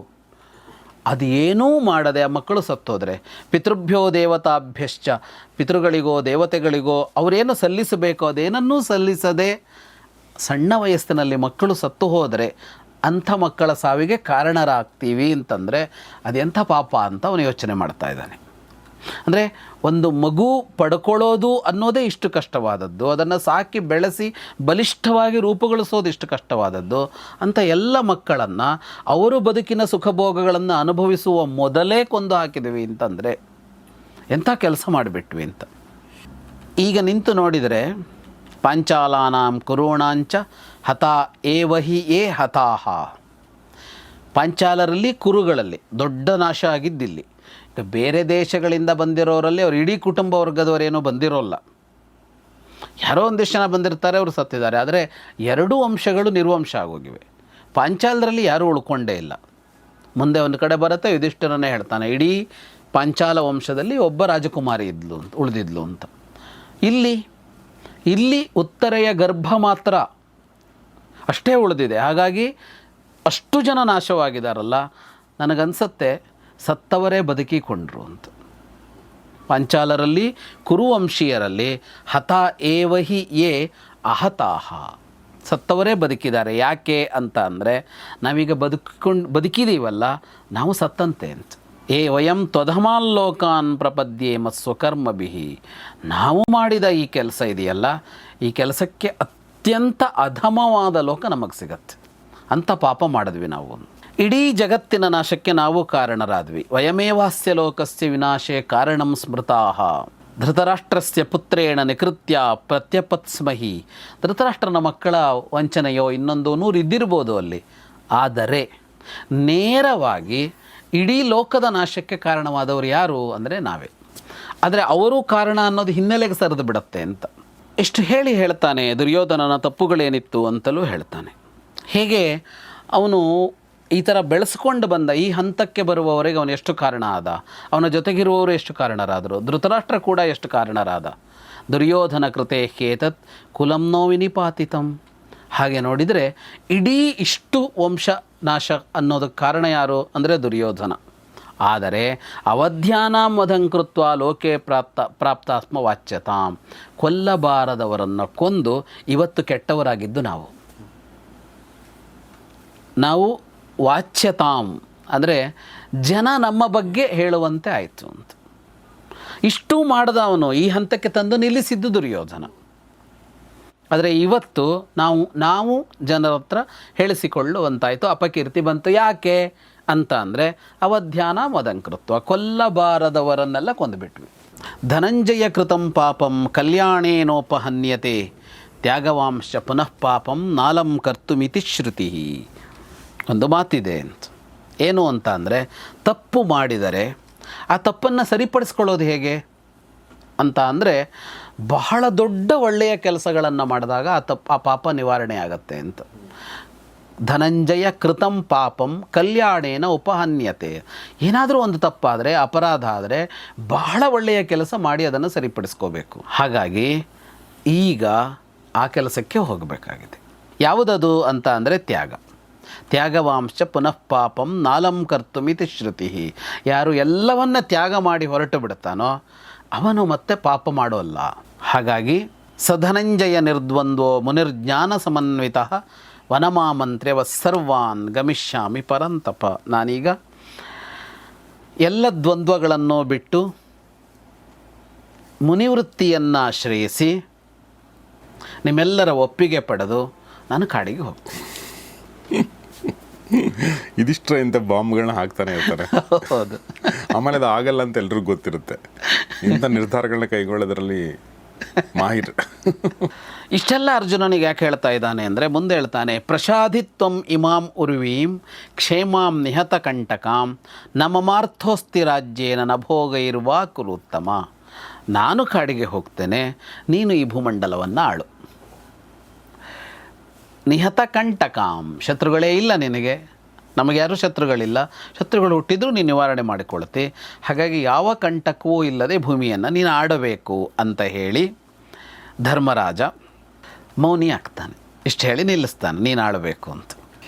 ಅದೇನೂ ಮಾಡದೆ ಆ ಮಕ್ಕಳು ಸತ್ತೋದ್ರೆ, ಪಿತೃಭ್ಯೋ ದೇವತಾಭ್ಯಶ್ಚ, ಪಿತೃಗಳಿಗೋ ದೇವತೆಗಳಿಗೋ ಅವರೇನು ಸಲ್ಲಿಸಬೇಕೋ ಅದೇನನ್ನೂ ಸಲ್ಲಿಸದೆ ಸಣ್ಣ ವಯಸ್ಸಿನಲ್ಲಿ ಮಕ್ಕಳು ಸತ್ತು ಹೋದರೆ ಅಂಥ ಮಕ್ಕಳ ಸಾವಿಗೆ ಕಾರಣರಾಗ್ತೀವಿ ಅಂತಂದರೆ ಅದೆಂಥ ಪಾಪ ಅಂತ ಅವನು ಯೋಚನೆ ಮಾಡ್ತಾ ಇದ್ದಾನೆ. ಅಂದರೆ ಒಂದು ಮಗು ಪಡ್ಕೊಳ್ಳೋದು ಅನ್ನೋದೇ ಇಷ್ಟು ಕಷ್ಟವಾದದ್ದು, ಅದನ್ನು ಸಾಕಿ ಬೆಳೆಸಿ ಬಲಿಷ್ಠವಾಗಿ ರೂಪುಗೊಳಿಸೋದು ಇಷ್ಟು ಕಷ್ಟವಾದದ್ದು. ಅಂಥ ಎಲ್ಲ ಮಕ್ಕಳನ್ನು ಅವರು ಬದುಕಿನ ಸುಖಭೋಗಗಳನ್ನು ಅನುಭವಿಸುವ ಮೊದಲೇ ಕೊಂದು ಹಾಕಿದ್ವಿ ಅಂತಂದರೆ ಎಂಥ ಕೆಲಸ ಮಾಡಿಬಿಟ್ವಿ ಅಂತ. ಈಗ ನಿಂತು ನೋಡಿದರೆ ಪಾಂಚಾಲಾನಾಂ ಕುರುಣಾಂಚ ಹತಾ ಏವಹಿ ಏ ಹತಾಹ. ಪಾಂಚಾಲರಲ್ಲಿ ಕುರುಗಳಲ್ಲಿ ದೊಡ್ಡ ನಾಶ ಆಗಿದ್ದಿಲ್ಲಿ. ಬೇರೆ ದೇಶಗಳಿಂದ ಬಂದಿರೋರಲ್ಲಿ ಅವ್ರು ಇಡೀ ಕುಟುಂಬ ವರ್ಗದವರೇನೋ ಬಂದಿರೋಲ್ಲ, ಯಾರೋ ಒಂದಿಷ್ಟು ಜನ ಬಂದಿರ್ತಾರೆ, ಅವರು ಸತ್ತಿದ್ದಾರೆ. ಆದರೆ ಎರಡೂ ವಂಶಗಳು ನಿರ್ವಂಶ ಆಗೋಗಿವೆ. ಪಾಂಚಾಲರಲ್ಲಿ ಯಾರೂ ಉಳ್ಕೊಂಡೇ ಇಲ್ಲ. ಮುಂದೆ ಒಂದು ಕಡೆ ಬರುತ್ತೆ, ಯುಧಿಷ್ಠಿರನೇ ಹೇಳ್ತಾನೆ ಇಡೀ ಪಾಂಚಾಲ ವಂಶದಲ್ಲಿ ಒಬ್ಬ ರಾಜಕುಮಾರಿ ಉಳಿದಿದ್ಲು ಅಂತ. ಇಲ್ಲಿ ಉತ್ತರೆಯ ಗರ್ಭ ಮಾತ್ರ ಅಷ್ಟೇ ಉಳಿದಿದೆ. ಹಾಗಾಗಿ ಅಷ್ಟು ಜನ ನಾಶವಾಗಿದ್ದಾರಲ್ಲ, ನನಗನ್ಸತ್ತೆ ಸತ್ತವರೇ ಬದುಕಿಕೊಂಡ್ರು ಅಂತ. ಪಾಂಚಾಲರಲ್ಲಿ ಕುರುವಂಶೀಯರಲ್ಲಿ ಹತ ಏವಹಿ ಯೇ ಅಹತಾಹ, ಸತ್ತವರೇ ಬದುಕಿದ್ದಾರೆ. ಯಾಕೆ ಅಂತ ಅಂದರೆ ನಾವೀಗ ಬದುಕಿದ್ದೀವಲ್ಲ, ನಾವು ಸತ್ತಂತೆ ಅಂತ. ಏ ವಯಂ ತ್ವಧಮಾಲ್ಲೋಕಾನ್ ಪ್ರಪದ್ಯೇಮ ಸ್ವಕರ್ಮಭಿಹಿ, ನಾವು ಮಾಡಿದ ಈ ಕೆಲಸ ಇದೆಯಲ್ಲ, ಈ ಕೆಲಸಕ್ಕೆ ಅತ್ಯಂತ ಅಧಮವಾದ ಲೋಕ ನಮಗೆ ಸಿಗತ್ತೆ. ಅಂಥ ಪಾಪ ಮಾಡಿದ್ವಿ ನಾವು. ಇಡೀ ಜಗತ್ತಿನ ನಾಶಕ್ಕೆ ನಾವು ಕಾರಣರಾದ್ವಿ. ವಯಮೇವಾಸ್ಯ ಲೋಕಸ್ಯ ವಿನಾಶೇ ಕಾರಣಂ ಸ್ಮೃತಾಹ. ಧೃತರಾಷ್ಟ್ರಸ್ಯ ಪುತ್ರೇಣ ನಿಕೃತ್ಯ ಪ್ರತ್ಯಪತ್ಸ್ಮಹಿ. ಧೃತರಾಷ್ಟ್ರನ ಮಕ್ಕಳ ವಂಚನೆಯೋ ಇನ್ನೊಂದು 100 ಇದ್ದಿರ್ಬೋದು ಅಲ್ಲಿ. ಆದರೆ ನೇರವಾಗಿ ಇಡೀ ಲೋಕದ ನಾಶಕ್ಕೆ ಕಾರಣವಾದವರು ಯಾರು ಅಂದರೆ ನಾವೇ. ಆದರೆ ಅವರು ಕಾರಣ ಅನ್ನೋದು ಹಿನ್ನೆಲೆಗೆ ಸರಿದು ಬಿಡುತ್ತೆ ಅಂತ. ಇಷ್ಟು ಹೇಳ್ತಾನೆ. ದುರ್ಯೋಧನನ ತಪ್ಪುಗಳೇನಿತ್ತು ಅಂತಲೂ ಹೇಳ್ತಾನೆ. ಹೇಗೆ ಅವನು ಈ ಥರ ಬೆಳೆಸ್ಕೊಂಡು ಬಂದ ಈ ಹಂತಕ್ಕೆ ಬರುವವರೆಗೆ ಅವನು ಎಷ್ಟು ಕಾರಣ ಆದ, ಅವನ ಜೊತೆಗಿರುವವರು ಎಷ್ಟು ಕಾರಣರಾದರು, ಧೃತರಾಷ್ಟ್ರ ಕೂಡ ಎಷ್ಟು ಕಾರಣರಾದ. ದುರ್ಯೋಧನ ಕೃತೆ ಹೇತತ್ ಕುಲಂ ನೋ ವಿನಿಪಾತಿತಂ. ಹಾಗೆ ನೋಡಿದರೆ ಇಡೀ ಇಷ್ಟು ವಂಶ ನಾಶ ಅನ್ನೋದಕ್ಕೆ ಕಾರಣ ಯಾರು ಅಂದರೆ ದುರ್ಯೋಧನ. ಆದರೆ ಅವಧ್ಯಾನಾಂ ವಧಂಕೃತ್ವ ಲೋಕೆ ಪ್ರಾಪ್ತಾಸ್ಮ ವಾಚ್ಯತಾಂ. ಕೊಲ್ಲಬಾರದವರನ್ನು ಕೊಂದು ಇವತ್ತು ಕೆಟ್ಟವರಾಗಿದ್ದು ನಾವು ವಾಚ್ಯತಾಂ ಅಂದರೆ ಜನ ನಮ್ಮ ಬಗ್ಗೆ ಹೇಳುವಂತೆ ಆಯಿತು ಅಂತ. ಇಷ್ಟು ಮಾಡಿದ ಅವನು ಈ ಹಂತಕ್ಕೆ ತಂದು ನಿಲ್ಲಿಸಿದ್ದು ದುರ್ಯೋಧನ. ಆದರೆ ಇವತ್ತು ನಾವು ಜನರ ಹತ್ರ ಹೇಳಿಸಿಕೊಳ್ಳುವಂತಾಯಿತು, ಅಪಕೀರ್ತಿ ಬಂತು. ಯಾಕೆ ಅಂತ ಅಂದರೆ ಅವಧ್ಯಾನ ಮದಂಕೃತ್ವ, ಕೊಲ್ಲಬಾರದವರನ್ನೆಲ್ಲ ಕೊಂದುಬಿಟ್ವಿ. ಧನಂಜಯ ಕೃತಂ ಪಾಪಂ ಕಲ್ಯಾಣೇನೋಪಹನ್ಯತೆ ತ್ಯಾಗವಾಂಶ ಪುನಃ ಪಾಪಂ ನಾಲಂ ಕರ್ತುಮಿತಿ ಶ್ರುತಿ. ಒಂದು ಮಾತಿದೆ ಅಂತ. ಏನು ಅಂತ ಅಂದರೆ ತಪ್ಪು ಮಾಡಿದರೆ ಆ ತಪ್ಪನ್ನು ಸರಿಪಡಿಸ್ಕೊಳ್ಳೋದು ಹೇಗೆ ಅಂತ ಅಂದರೆ ಬಹಳ ದೊಡ್ಡ ಒಳ್ಳೆಯ ಕೆಲಸಗಳನ್ನು ಮಾಡಿದಾಗ ಆ ಪಾಪ ನಿವಾರಣೆ ಆಗತ್ತೆ ಅಂತ. ಧನಂಜಯ ಕೃತಂ ಪಾಪಂ ಕಲ್ಯಾಣೇನ ಉಪಹನ್ಯತೆ. ಏನಾದರೂ ಒಂದು ತಪ್ಪಾದರೆ, ಅಪರಾಧ ಆದರೆ ಬಹಳ ಒಳ್ಳೆಯ ಕೆಲಸ ಮಾಡಿ ಅದನ್ನು ಸರಿಪಡಿಸ್ಕೋಬೇಕು. ಹಾಗಾಗಿ ಈಗ ಆ ಕೆಲಸಕ್ಕೆ ಹೋಗಬೇಕಾಗಿದೆ. ಯಾವುದದು ಅಂತ ಅಂದರೆ ತ್ಯಾಗ. ತ್ಯಾಗವಾಂಶ ಪುನಃ ಪಾಪಂ ನಾಲಂ ಕರ್ತುಮಿತಿ ಶ್ರುತಿ. ಯಾರು ಎಲ್ಲವನ್ನ ತ್ಯಾಗ ಮಾಡಿ ಹೊರಟು ಬಿಡ್ತಾನೋ ಅವನು ಮತ್ತೆ ಪಾಪ ಮಾಡೋಲ್ಲ. ಹಾಗಾಗಿ ಸಧನಂಜಯ ನಿರ್ದ್ವಂದ್ವೋ ಮುನಿರ್ಜ್ಞಾನ ಸಮನ್ವಿತ ವನಮಾಮಂತ್ರ್ಯ ಸರ್ವಾನ್ ಗಮಿಷ್ಯಾಮಿ ಪರಂತಪ. ನಾನೀಗ ಎಲ್ಲ ದ್ವಂದ್ವಗಳನ್ನು ಬಿಟ್ಟು ಮುನಿವೃತ್ತಿಯನ್ನು ಆಶ್ರಯಿಸಿ ನಿಮ್ಮೆಲ್ಲರ ಒಪ್ಪಿಗೆ ಪಡೆದು ನಾನು ಕಾಡಿಗೆ ಹೋಗ್ತೀನಿ. ಇದಿಷ್ಟರ ಇಂಥ ಬಾಂಬ್ಗಳನ್ನ ಹಾಕ್ತಾನೆ ಇರ್ತಾರೆ. ಹೌದು. ಆಮೇಲೆ ಅದು ಆಗಲ್ಲ ಅಂತ ಎಲ್ರಿಗೂ ಗೊತ್ತಿರುತ್ತೆ. ಇಂಥ ನಿರ್ಧಾರಗಳನ್ನ ಕೈಗೊಳ್ಳೋದ್ರಲ್ಲಿ ಮಾಹಿರ್. ಇಷ್ಟೆಲ್ಲ ಅರ್ಜುನನಿಗೆ ಯಾಕೆ ಹೇಳ್ತಾ ಇದ್ದಾನೆ ಅಂದರೆ ಮುಂದೆ ಹೇಳ್ತಾನೆ, ಪ್ರಸಾದಿತ್ವಂ ಇಮಾಂ ಉರ್ವೀಂ ಕ್ಷೇಮಾಂ ನಿಹತ ಕಂಟಕಾಂ ನಮಮಾರ್ಥೋಸ್ತಿ ರಾಜ್ಯೇನ ನಭೋಗೈರ್ವಾ ಕುರುತ್ತಮ. ನಾನು ಕಾಡಿಗೆ ಹೋಗ್ತೇನೆ, ನೀನು ಈ ಭೂಮಂಡಲವನ್ನು ಆಳು. ನಿಹತ ಕಂಟಕಾಂ, ಶತ್ರುಗಳೇ ಇಲ್ಲ ನಿನಗೆ, ನಮಗೆ ಯಾರೂ ಶತ್ರುಗಳಿಲ್ಲ. ಶತ್ರುಗಳು ಹುಟ್ಟಿದರೂ ನೀನು ನಿವಾರಣೆ ಮಾಡಿಕೊಳ್ತಿ. ಹಾಗಾಗಿ ಯಾವ ಕಂಟಕವೂ ಇಲ್ಲದೆ ಭೂಮಿಯನ್ನು ನೀನು ಆಡಬೇಕು ಅಂತ ಹೇಳಿ ಧರ್ಮರಾಜ ಮೌನಿ ಆಗ್ತಾನೆ. ಇಷ್ಟು ಹೇಳಿ ನಿಲ್ಲಿಸ್ತಾನೆ, ನೀನು ಆಡಬೇಕು ಅಂತ.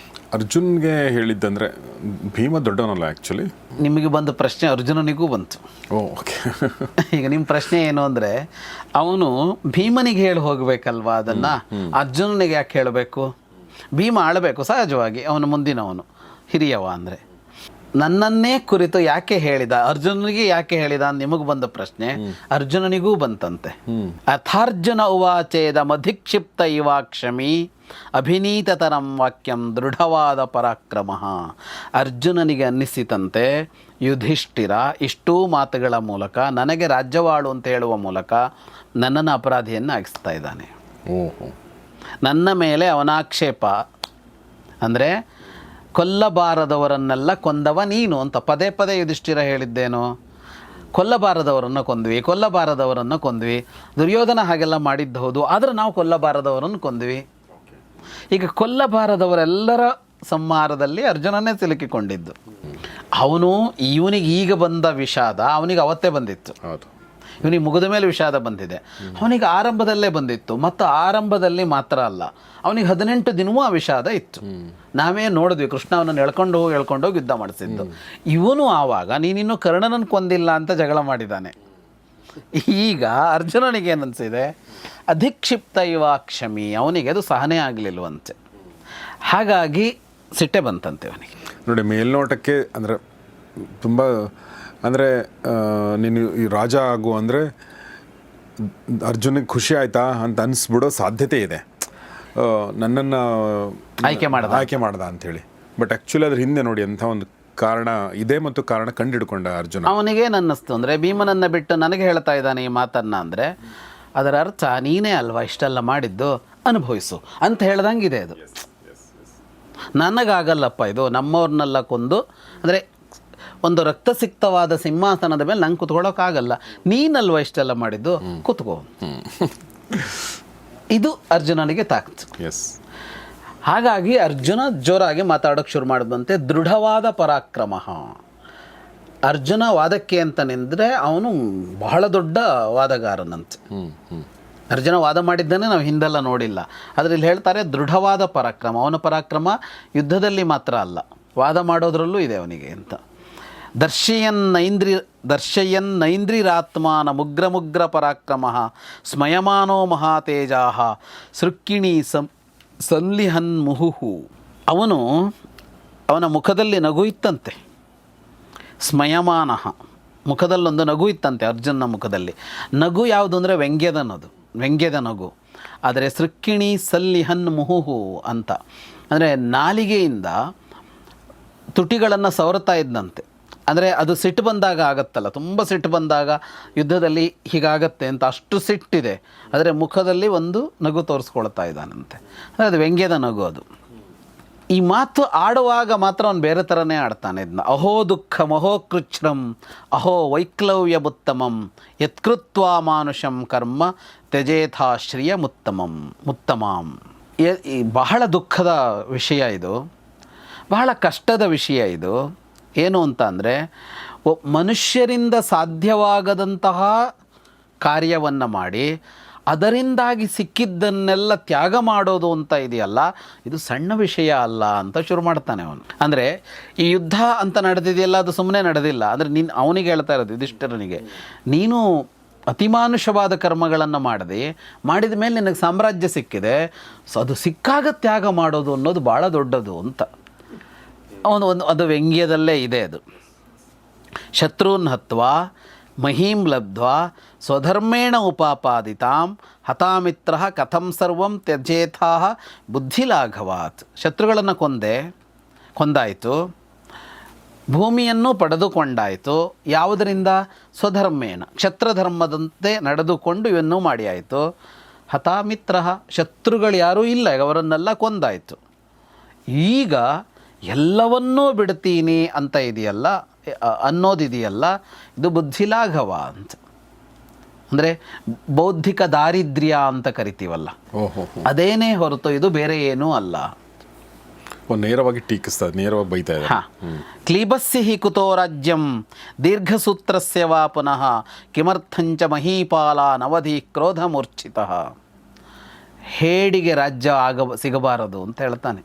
ಅರ್ಜುನ್ಗೆ ಹೇಳಿದ್ದಂದರೆ ಭೀಮ ದೊಡ್ಡವನಲ್ಲ ಆ್ಯಕ್ಚುಲಿ. ನಿಮಗೆ ಬಂದ ಪ್ರಶ್ನೆ ಅರ್ಜುನನಿಗೂ ಬಂತು. ಓಕೆ. ಈಗ ನಿಮ್ಮ ಪ್ರಶ್ನೆ ಏನು ಅಂದರೆ, ಅವನು ಭೀಮನಿಗೆ ಹೇಳಿ ಹೋಗಬೇಕಲ್ವಾ ಅದನ್ನು, ಅರ್ಜುನನಿಗೆ ಯಾಕೆ ಹೇಳಬೇಕು? ಭೀಮ ಆಳಬೇಕು ಸಹಜವಾಗಿ, ಅವನು ಮುಂದಿನವನು, ಹಿರಿಯವ. ಅಂದರೆ ನನ್ನನ್ನೇ ಕುರಿತು ಯಾಕೆ ಹೇಳಿದ, ಅರ್ಜುನನಿಗೆ ಯಾಕೆ ಹೇಳಿದ ಅಂತ ನಿಮಗೆ ಬಂದ ಪ್ರಶ್ನೆ ಅರ್ಜುನನಿಗೂ ಬಂತಂತೆ. ಅಥಾರ್ಜುನ ಉವಾಚೇದ ಮಧಿಕ್ಷಿಪ್ತ ಇವಾಕ್ಷಮಿ ಅಭಿನೀತತರಂ ವಾಕ್ಯಂ ದೃಢವಾದ ಪರಾಕ್ರಮ. ಅರ್ಜುನನಿಗೆ ಅನ್ನಿಸಿತಂತೆ ಯುಧಿಷ್ಠಿರ ಇಷ್ಟೂ ಮಾತುಗಳ ಮೂಲಕ ನನಗೆ ರಾಜ್ಯವಾಳು ಅಂತ ಹೇಳುವ ಮೂಲಕ ನನ್ನನ್ನು ಅಪರಾಧಿಯನ್ನು ಆಗಿಸ್ತಾ ಇದ್ದಾನೆ. ನನ್ನ ಮೇಲೆ ಅವನಾಕ್ಷೇಪ ಅಂದರೆ ಕೊಲ್ಲಬಾರದವರನ್ನೆಲ್ಲ ಕೊಂದವ ನೀನು ಅಂತ ಪದೇ ಪದೇ ಯುಧಿಷ್ಠಿರ ಹೇಳಿದ್ದೇನೋ. ಕೊಲ್ಲಬಾರದವರನ್ನು ಕೊಂದ್ವಿ. ದುರ್ಯೋಧನ ಹಾಗೆಲ್ಲ ಮಾಡಿದ್ದು ಹೌದು, ಆದರೆ ನಾವು ಕೊಲ್ಲಬಾರದವರನ್ನು ಕೊಂದ್ವಿ. ಈಗ ಕೊಲ್ಲಬಾರದವರೆಲ್ಲರ ಸಂಹಾರದಲ್ಲಿ ಅರ್ಜುನನೇ ಸಿಲುಕಿಕೊಂಡಿದ್ದು. ಇವನಿಗೆ ಈಗ ಬಂದ ವಿಷಾದ ಅವನಿಗೆ ಅವತ್ತೇ ಬಂದಿತ್ತು. ಇವನಿಗೆ ಮುಗಿದ ಮೇಲೆ ವಿಷಾದ ಬಂದಿದೆ. ಅವನಿಗೆ ಆರಂಭದಲ್ಲೇ ಬಂದಿತ್ತು, ಮತ್ತು ಆರಂಭದಲ್ಲಿ ಮಾತ್ರ ಅಲ್ಲ, ಅವನಿಗೆ 18 ದಿನವೂ ಆ ವಿಷಾದ ಇತ್ತು. ನಾವೇ ನೋಡಿದ್ವಿ, ಕೃಷ್ಣ ಅವನನ್ನು ಎಳ್ಕೊಂಡೋಗಿ ಯುದ್ಧ ಮಾಡಿಸಿದ್ದು. ಇವನು ಆವಾಗ ನೀನಿನ್ನೂ ಕರ್ಣನನ್ನು ಕೊಂದಿಲ್ಲ ಅಂತ ಜಗಳ ಮಾಡಿದ್ದಾನೆ. ಈಗ ಅರ್ಜುನನಿಗೆ ಏನನ್ಸಿದೆ, ಅಧಿಕ್ಷಿಪ್ತ ಇವಾಕ್ಷಮಿ, ಅವನಿಗೆ ಅದು ಸಹನೆ ಆಗಲಿಲ್ವಂತೆ. ಹಾಗಾಗಿ ಸಿಟ್ಟೆ ಬಂತಂತೆ ಅವನಿಗೆ. ನೋಡಿ, ಮೇಲ್ನೋಟಕ್ಕೆ ಅಂದರೆ ತುಂಬ ಅಂದರೆ ನೀನು ಈ ರಾಜ ಆಗು ಅಂದರೆ ಅರ್ಜುನಿಗೆ ಖುಷಿ ಆಯಿತಾ ಅಂತ ಅನಿಸ್ಬಿಡೋ ಸಾಧ್ಯತೆ ಇದೆ, ನನ್ನನ್ನು ಆಯ್ಕೆ ಮಾಡ್ದ ಅಂಥೇಳಿ. ಬಟ್ ಆ್ಯಕ್ಚುಲಿ ಅದ್ರ ಹಿಂದೆ ನೋಡಿ ಅಂಥ ಒಂದು ಕಾರಣ ಇದೆ, ಮತ್ತು ಕಾರಣ ಕಂಡಿಡ್ಕೊಂಡ ಅರ್ಜುನ. ಅವನಿಗೇನು ಅನ್ನಿಸ್ತು ಅಂದರೆ, ಭೀಮನನ್ನು ಬಿಟ್ಟು ನನಗೆ ಹೇಳ್ತಾ ಇದ್ದಾನೆ ಈ ಮಾತನ್ನು ಅಂದರೆ ಅದರ ಅರ್ಥ ನೀನೇ ಅಲ್ವಾ ಇಷ್ಟೆಲ್ಲ ಮಾಡಿದ್ದು, ಅನುಭವಿಸು ಅಂತ ಹೇಳ್ದಂಗಿದೆ. ಅದು ನನಗಾಗಲ್ಲಪ್ಪ, ಇದು ನಮ್ಮವ್ರನ್ನೆಲ್ಲ ಕೊಂದು ಅಂದರೆ ಒಂದು ರಕ್ತಸಿಕ್ತವಾದ ಸಿಂಹಾಸನದ ಮೇಲೆ ನಂಗೆ ಕುತ್ಕೊಳ್ಳೋಕ್ಕಾಗಲ್ಲ, ನೀನಲ್ವ ಇಷ್ಟೆಲ್ಲ ಮಾಡಿದ್ದು, ಕುತ್ಕೋ. ಇದು ಅರ್ಜುನನಿಗೆ ತಾಕತ್ತು. ಹಾಗಾಗಿ ಅರ್ಜುನ ಜೋರಾಗಿ ಮಾತಾಡೋಕ್ಕೆ ಶುರು ಮಾಡಿದಂತೆ ದೃಢವಾದ ಪರಾಕ್ರಮ. ಅರ್ಜುನ ವಾದಕ್ಕೆ ಅಂತ ನಿಂದರೆ ಅವನು ಬಹಳ ದೊಡ್ಡ ವಾದಗಾರನಂತೆ. ಅರ್ಜುನ ವಾದ ಮಾಡಿದ್ದಾನೆ ನಾವು ಹಿಂದೆಲ್ಲ ನೋಡಿಲ್ಲ. ಆದರೆ ಇಲ್ಲಿ ಹೇಳ್ತಾರೆ ದೃಢವಾದ ಪರಾಕ್ರಮ. ಅವನ ಪರಾಕ್ರಮ ಯುದ್ಧದಲ್ಲಿ ಮಾತ್ರ ಅಲ್ಲ, ವಾದ ಮಾಡೋದ್ರಲ್ಲೂ ಇದೆ ಅವನಿಗೆ ಅಂತ. ದರ್ಶಯನ್ನೈಂದ್ರಿರಾತ್ಮಾನ ಮುಗ್ರ ಪರಾಕ್ರಮ ಸ್ಮಯಮಾನೋ ಮಹಾತೇಜಾ ಸೃಕ್ಕಿಣಿ ಸಲ್ಲಿಹನ್ ಮುಹುಹು. ಅವನ ಮುಖದಲ್ಲಿ ನಗು ಇತ್ತಂತೆ. ಸ್ಮಯಮಾನ, ಮುಖದಲ್ಲೊಂದು ನಗು ಇತ್ತಂತೆ ಅರ್ಜುನನ ಮುಖದಲ್ಲಿ. ನಗು ಯಾವುದು ಅಂದರೆ ವ್ಯಂಗ್ಯದ ನಗು. ಆದರೆ ಸೃಕ್ಕಿಣಿ ಸಲ್ಲಿಹನ್ ಮುಹುಹು ಅಂತ ಅಂದರೆ ನಾಲಿಗೆಯಿಂದ ತುಟಿಗಳನ್ನು ಸವರ್ತಾ ಇದ್ದಂತೆ. ಅಂದರೆ ಅದು ಸಿಟ್ಟು ಬಂದಾಗ ಆಗತ್ತಲ್ಲ, ತುಂಬ ಸಿಟ್ಟು ಬಂದಾಗ ಯುದ್ಧದಲ್ಲಿ ಹೀಗಾಗತ್ತೆ ಅಂತ ಅಷ್ಟು ಸಿಟ್ಟಿದೆ. ಆದರೆ ಮುಖದಲ್ಲಿ ಒಂದು ನಗು ತೋರಿಸ್ಕೊಳ್ತಾ ಇದ್ದಾನಂತೆ. ಅಂದರೆ ಅದು ವ್ಯಂಗ್ಯದ ನಗು. ಅದು ಈ ಮಾತು ಆಡುವಾಗ ಮಾತ್ರ ಅವನು ಬೇರೆ ಥರನೇ ಆಡ್ತಾನೆ ಇದನ್ನ. ಅಹೋ ದುಃಖಂ ಅಹೋ ಕೃಚ್ಛ್ರಂ ಅಹೋ ವೈಕ್ಲವ್ಯಬುತ್ತಮಂ ಯತ್ಕೃತ್ವಾ ಮಾನುಷಂ ಕರ್ಮ ತ್ಯಜೇಥಾಶ್ರಿಯ ಮುತ್ತಮಾಂ. ಈ ಬಹಳ ದುಃಖದ ವಿಷಯ ಇದು, ಬಹಳ ಕಷ್ಟದ ವಿಷಯ ಇದು. ಏನು ಅಂತ ಅಂದರೆ, ಮನುಷ್ಯರಿಂದ ಸಾಧ್ಯವಾಗದಂತಹ ಕಾರ್ಯವನ್ನು ಮಾಡಿ ಅದರಿಂದಾಗಿ ಸಿಕ್ಕಿದ್ದನ್ನೆಲ್ಲ ತ್ಯಾಗ ಮಾಡೋದು ಅಂತ ಇದೆಯಲ್ಲ, ಇದು ಸಣ್ಣ ವಿಷಯ ಅಲ್ಲ ಅಂತ ಶುರು ಮಾಡ್ತಾನೆ ಅವನು. ಅಂದರೆ ಈ ಯುದ್ಧ ಅಂತ ನಡೆದಿದೆಯಲ್ಲ, ಅದು ಸುಮ್ಮನೆ ನಡೆದಿಲ್ಲ. ಅಂದರೆ ಅವನಿಗೆ ಹೇಳ್ತಾ ಇರೋದು ಯುಧಿಷ್ಠಿರನಿಗೆ, ನೀನು ಅತಿಮಾನುಷವಾದ ಕರ್ಮಗಳನ್ನು ಮಾಡಿದ ಮೇಲೆ ನಿನಗೆ ಸಾಮ್ರಾಜ್ಯ ಸಿಕ್ಕಿದೆ, ಸೊ ಅದು ಸಿಕ್ಕಾಗ ತ್ಯಾಗ ಮಾಡೋದು ಅನ್ನೋದು ಭಾಳ ದೊಡ್ಡದು ಅಂತ ಅದು ವ್ಯಂಗ್ಯದಲ್ಲೇ ಇದೆ. ಅದು ಶತ್ರುನ್ ಹತ್ವಾ ಮಹೀಂ ಲಬ್ಧ್ವಾ ಸ್ವಧರ್ಮೇಣ ಉಪಾಪಾದಿತಾಂ ಹತಾಮಿತ್ರ ಕಥಂ ಸರ್ವಂ ತ್ಯಜೇಥಾ ಬುದ್ಧಿಲಾಘವಾತ್. ಶತ್ರುಗಳನ್ನು ಕೊಂದಾಯಿತು, ಭೂಮಿಯನ್ನು ಪಡೆದುಕೊಂಡಾಯಿತು. ಯಾವುದರಿಂದ? ಸ್ವಧರ್ಮೇಣ, ಕ್ಷತ್ರಧರ್ಮದಂತೆ ನಡೆದುಕೊಂಡು ಇವನ್ನು ಮಾಡಿ ಆಯಿತು. ಹತಾಮಿತ್ರ, ಶತ್ರುಗಳು ಯಾರೂ ಇಲ್ಲ, ಅವರನ್ನೆಲ್ಲ ಕೊಂದಾಯಿತು. ಈಗ ಎಲ್ಲವನ್ನೂ ಬಿಡ್ತೀನಿ ಅಂತ ಇದೆಯಲ್ಲ, ಅನ್ನೋದಿದೆಯಲ್ಲ, ಇದು ಬುದ್ಧಿಲಾಘವ ಅಂತ. ಅಂದರೆ ಬೌದ್ಧಿಕ ದಾರಿದ್ರ್ಯ ಅಂತ ಕರಿತೀವಲ್ಲ, ಅದೇನೇ ಹೊರತು ಇದು ಬೇರೆ ಏನೂ ಅಲ್ಲ. ನೇರವಾಗಿ ಟೀಕಿಸ್ತಾರೆ, ನೇರವಾಗಿ ಬೈತಾ ಇದೆ. ಕ್ಲೀಬಸ್ಯ ಹಿ ಕುತೋ ರಾಜ್ಯಂ ದೀರ್ಘಸೂತ್ರಸ್ಯ ವಾ ಪುನಃ ಕಿಮರ್ಥಂಚ ಮಹೀಪಾಲಾನವಧಿ ಕ್ರೋಧ ಮೂರ್ಛಿತಃ. ಹೇಡಿಗೆ ರಾಜ್ಯ ಸಿಗಬಾರದು ಅಂತ ಹೇಳ್ತಾನೆ.